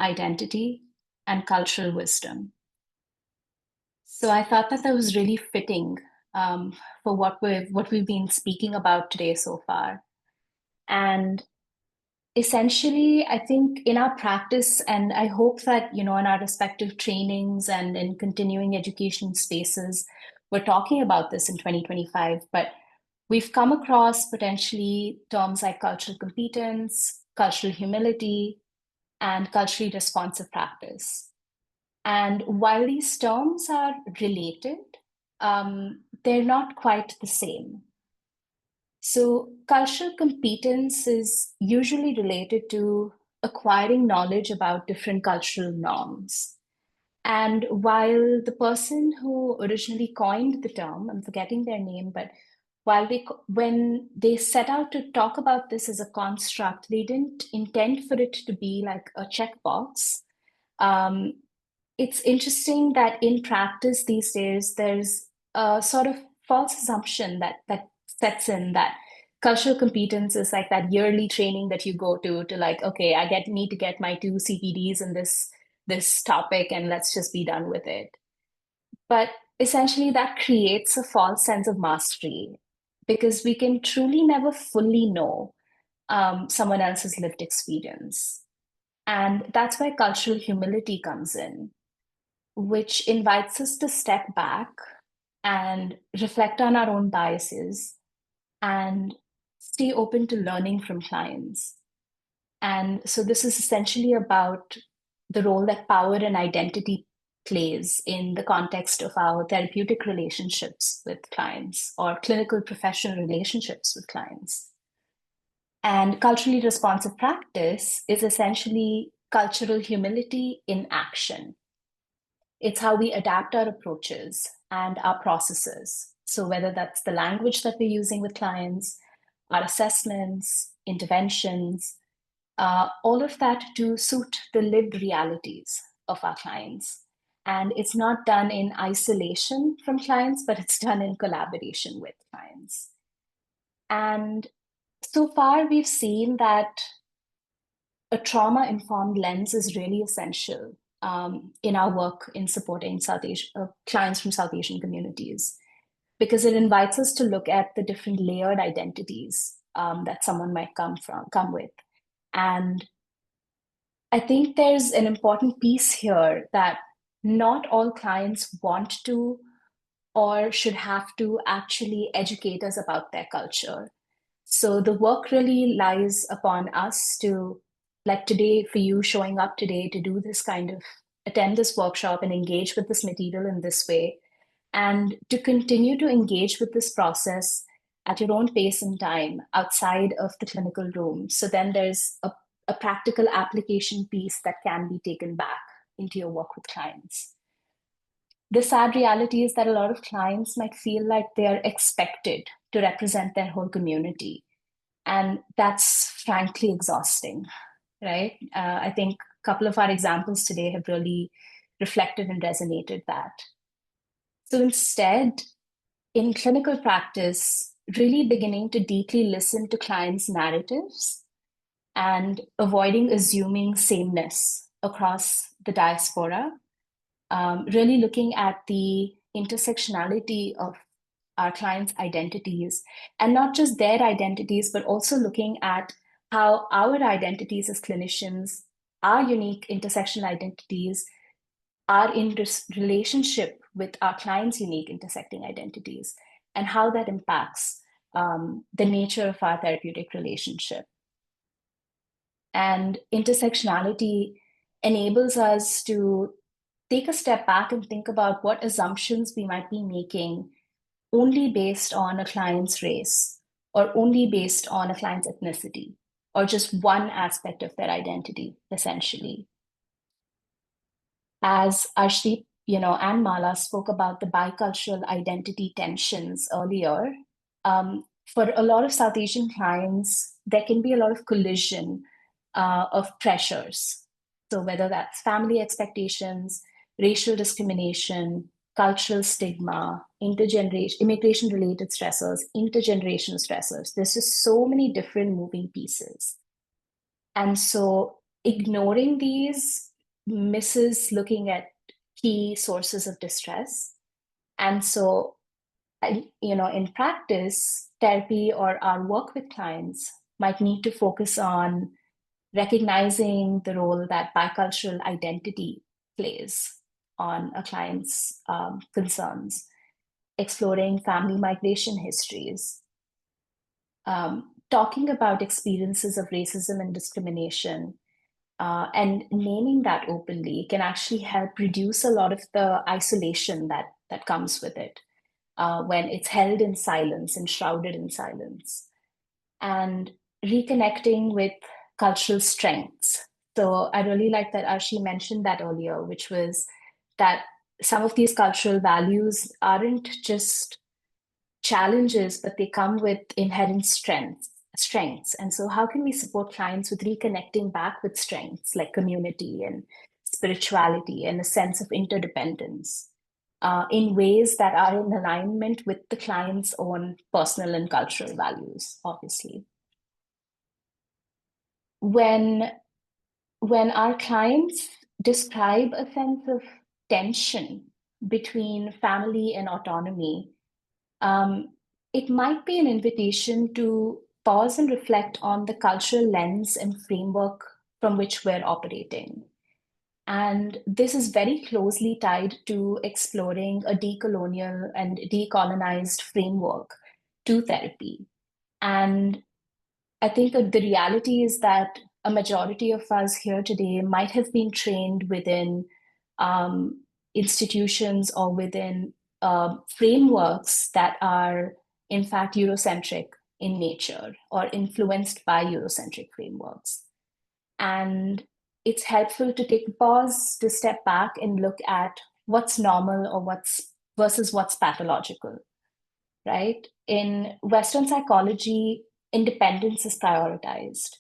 identity, and cultural wisdom." So I thought that was really fitting for what we've been speaking about today so far. And essentially, I think in our practice, and I hope that, in our respective trainings and in continuing education spaces, we're talking about this in 2025, but we've come across potentially terms like cultural competence, cultural humility, and culturally responsive practice. And while these terms are related, they're not quite the same. So cultural competence is usually related to acquiring knowledge about different cultural norms. And while the person who originally coined the term, I'm forgetting their name, but when they set out to talk about this as a construct, they didn't intend for it to be like a checkbox. It's interesting that in practice these days, there's a sort of false assumption that sets in that cultural competence is like that yearly training that you go to like, okay, need to get my 2 CPDs in this topic and let's just be done with it. But essentially that creates a false sense of mastery because we can truly never fully know someone else's lived experience. And that's where cultural humility comes in, which invites us to step back and reflect on our own biases and stay open to learning from clients. And so this is essentially about the role that power and identity plays in the context of our therapeutic relationships with clients or clinical professional relationships with clients. And culturally responsive practice is essentially cultural humility in action. It's how we adapt our approaches and our processes. So whether that's the language that we're using with clients, our assessments, interventions, all of that to suit the lived realities of our clients. And it's not done in isolation from clients, but it's done in collaboration with clients. And so far, we've seen that a trauma-informed lens is really essential in our work in supporting clients from South Asian communities, because it invites us to look at the different layered identities that someone might come with. And I think there's an important piece here that not all clients want to or should have to actually educate us about their culture. So the work really lies upon us to, like today, for you showing up today to do this kind of, attend this workshop and engage with this material in this way, and to continue to engage with this process at your own pace and time outside of the clinical room. So then there's a practical application piece that can be taken back into your work with clients. The sad reality is that a lot of clients might feel like they are expected to represent their whole community. And that's frankly exhausting, right? I think a couple of our examples today have really reflected and resonated that. So instead, in clinical practice, really beginning to deeply listen to clients' narratives and avoiding assuming sameness across the diaspora, really looking at the intersectionality of our clients' identities, and not just their identities, but also looking at how our identities as clinicians, our unique intersectional identities, are in relationship with our clients' unique intersecting identities, and how that impacts the nature of our therapeutic relationship. And intersectionality enables us to take a step back and think about what assumptions we might be making only based on a client's race, or only based on a client's ethnicity, or just one aspect of their identity, essentially. As Arshdeep, and Mala spoke about the bicultural identity tensions earlier, for a lot of South Asian clients, there can be a lot of collision of pressures. So whether that's family expectations, racial discrimination, cultural stigma, immigration-related stressors, intergenerational stressors. There's just so many different moving pieces. And so ignoring these misses looking at key sources of distress. And so, in practice, therapy or our work with clients might need to focus on recognizing the role that bicultural identity plays on a client's concerns, exploring family migration histories, talking about experiences of racism and discrimination, and naming that openly can actually help reduce a lot of the isolation that comes with it when it's held in silence and shrouded in silence. And reconnecting with cultural strengths. So I really like that Arshi mentioned that earlier, which was that some of these cultural values aren't just challenges, but they come with inherent strengths. And so how can we support clients with reconnecting back with strengths like community and spirituality and a sense of interdependence in ways that are in alignment with the client's own personal and cultural values, obviously. When our clients describe a sense of tension between family and autonomy, it might be an invitation to pause and reflect on the cultural lens and framework from which we're operating. And this is very closely tied to exploring a decolonial and decolonized framework to therapy. And I think that the reality is that a majority of us here today might have been trained within institutions or within frameworks that are, in fact, Eurocentric in nature or influenced by Eurocentric frameworks. And it's helpful to take a pause, to step back and look at what's normal or what's versus what's pathological, right? In Western psychology, independence is prioritized.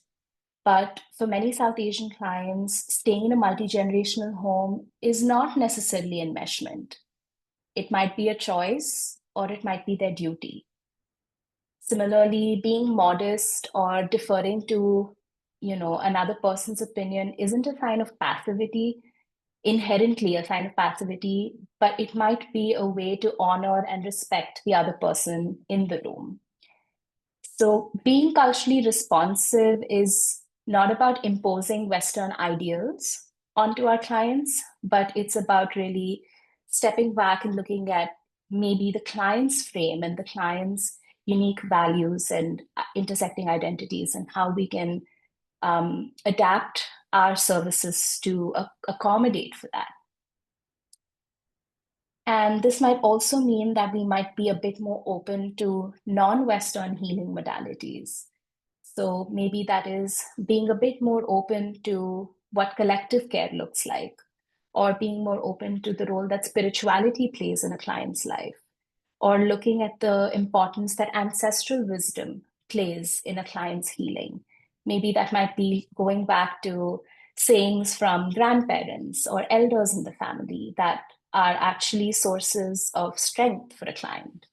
But for many South Asian clients, staying in a multi-generational home is not necessarily enmeshment. It might be a choice or it might be their duty. Similarly, being modest or deferring to, another person's opinion isn't a sign of passivity, inherently a sign of passivity, but it might be a way to honor and respect the other person in the room. So being culturally responsive is not about imposing Western ideals onto our clients, but it's about really stepping back and looking at maybe the client's frame and the client's unique values and intersecting identities and how we can adapt our services to accommodate for that. And this might also mean that we might be a bit more open to non-Western healing modalities. So maybe that is being a bit more open to what collective care looks like, or being more open to the role that spirituality plays in a client's life, or looking at the importance that ancestral wisdom plays in a client's healing. Maybe that might be going back to sayings from grandparents or elders in the family that are actually sources of strength for a client.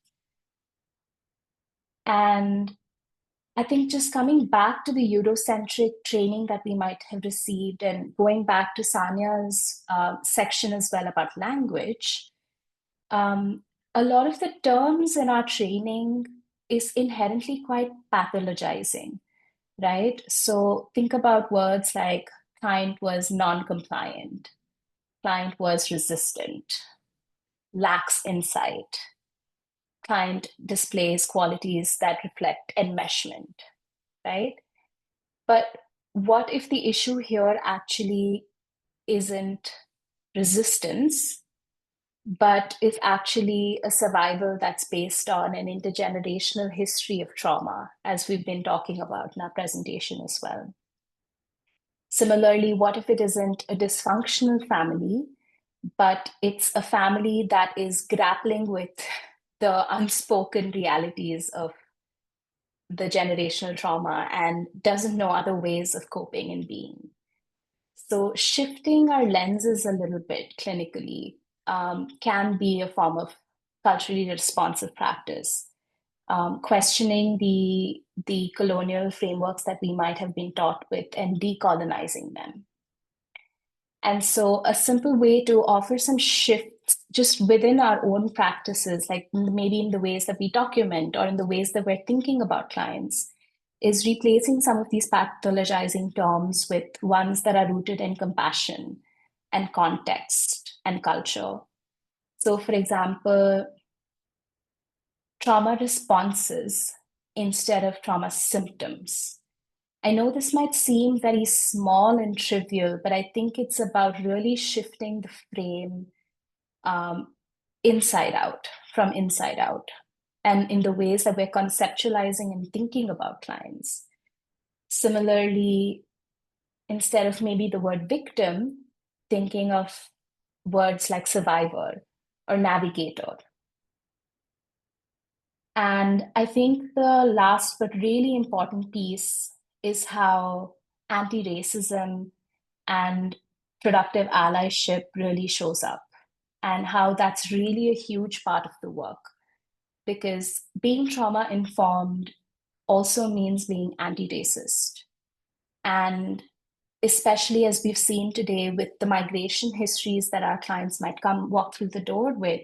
And I think just coming back to the Eurocentric training that we might have received and going back to Sanya's section as well about language, a lot of the terms in our training is inherently quite pathologizing, right? So think about words like client was non-compliant, client was resistant, lacks insight, client displays qualities that reflect enmeshment, right? But what if the issue here actually isn't resistance, but is actually a survival that's based on an intergenerational history of trauma, as we've been talking about in our presentation as well? Similarly, what if it isn't a dysfunctional family, but it's a family that is grappling with the unspoken realities of the generational trauma and doesn't know other ways of coping and being? So shifting our lenses a little bit clinically can be a form of culturally responsive practice. Questioning the colonial frameworks that we might have been taught with and decolonizing them. And so a simple way to offer some shifts just within our own practices, like maybe in the ways that we document or in the ways that we're thinking about clients, is replacing some of these pathologizing terms with ones that are rooted in compassion and context and culture. So for example, trauma responses instead of trauma symptoms. I know this might seem very small and trivial, but I think it's about really shifting the frame inside out, from inside out, and in the ways that we're conceptualizing and thinking about clients. Similarly, instead of maybe the word victim, thinking of words like survivor or navigator. And I think the last but really important piece is how anti-racism and productive allyship really shows up, and how that's really a huge part of the work. Because being trauma-informed also means being anti-racist. And especially as we've seen today with the migration histories that our clients might walk through the door with,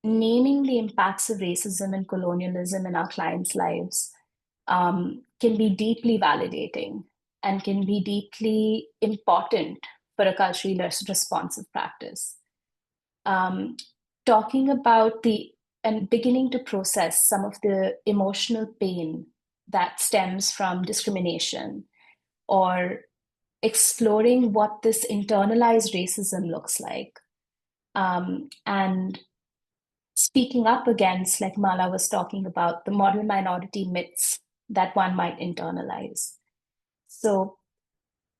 naming the impacts of racism and colonialism in our clients' lives can be deeply validating and can be deeply important for a culturally responsive practice. Talking about and beginning to process some of the emotional pain that stems from discrimination, or exploring what this internalized racism looks like, and speaking up against, like Mala was talking about, the model minority myths that one might internalize. So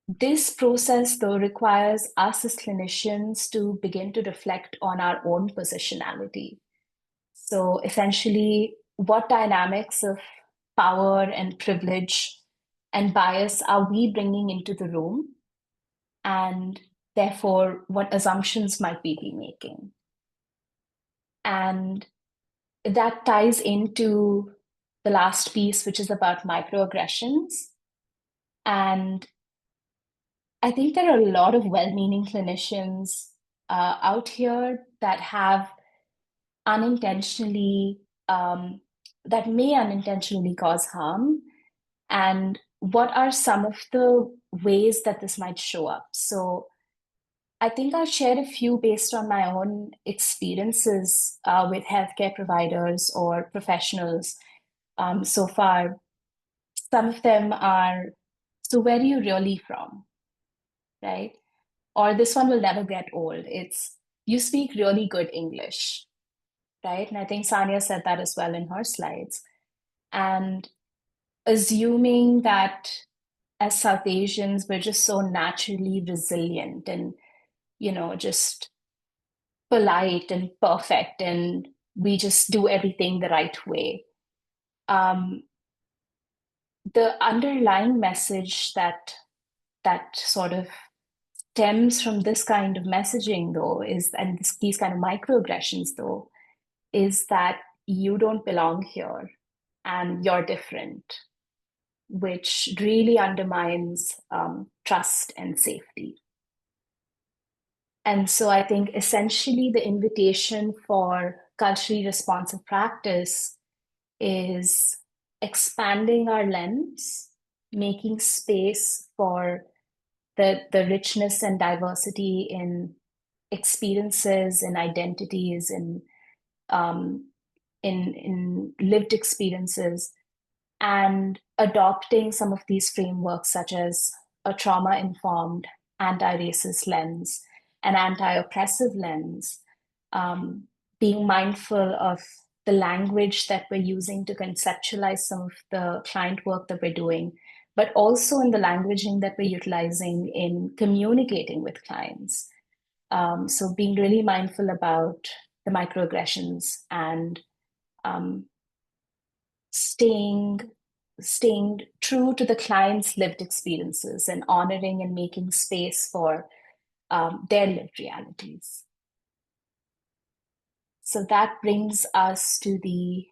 this process, though, requires us as clinicians to begin to reflect on our own positionality. So essentially, what dynamics of power and privilege and bias are we bringing into the room? And therefore, what assumptions might we be making? And that ties into the last piece, which is about microaggressions. And I think there are a lot of well-meaning clinicians out here that have unintentionally, that may unintentionally cause harm. And what are some of the ways that this might show up? So I think I'll share a few based on my own experiences with healthcare providers or professionals so far. Some of them are, so where are you really from, right? Or this one will never get old. It's, you speak really good English, right? And I think Sania said that as well in her slides. And assuming that as South Asians, we're just so naturally resilient and, just polite and perfect, and we just do everything the right way. The underlying message that sort of stems from this kind of messaging, though, is, and these kind of microaggressions, though, is that you don't belong here and you're different, which really undermines trust and safety. And so I think essentially the invitation for culturally responsive practice is expanding our lens, making space for the richness and diversity in experiences and identities and in lived experiences, and adopting some of these frameworks such as a trauma-informed anti-racist lens, an anti-oppressive lens, being mindful of the language that we're using to conceptualize some of the client work that we're doing, but also in the languaging that we're utilizing in communicating with clients. So being really mindful about the microaggressions and staying true to the client's lived experiences and honoring and making space for their lived realities. So that brings us to the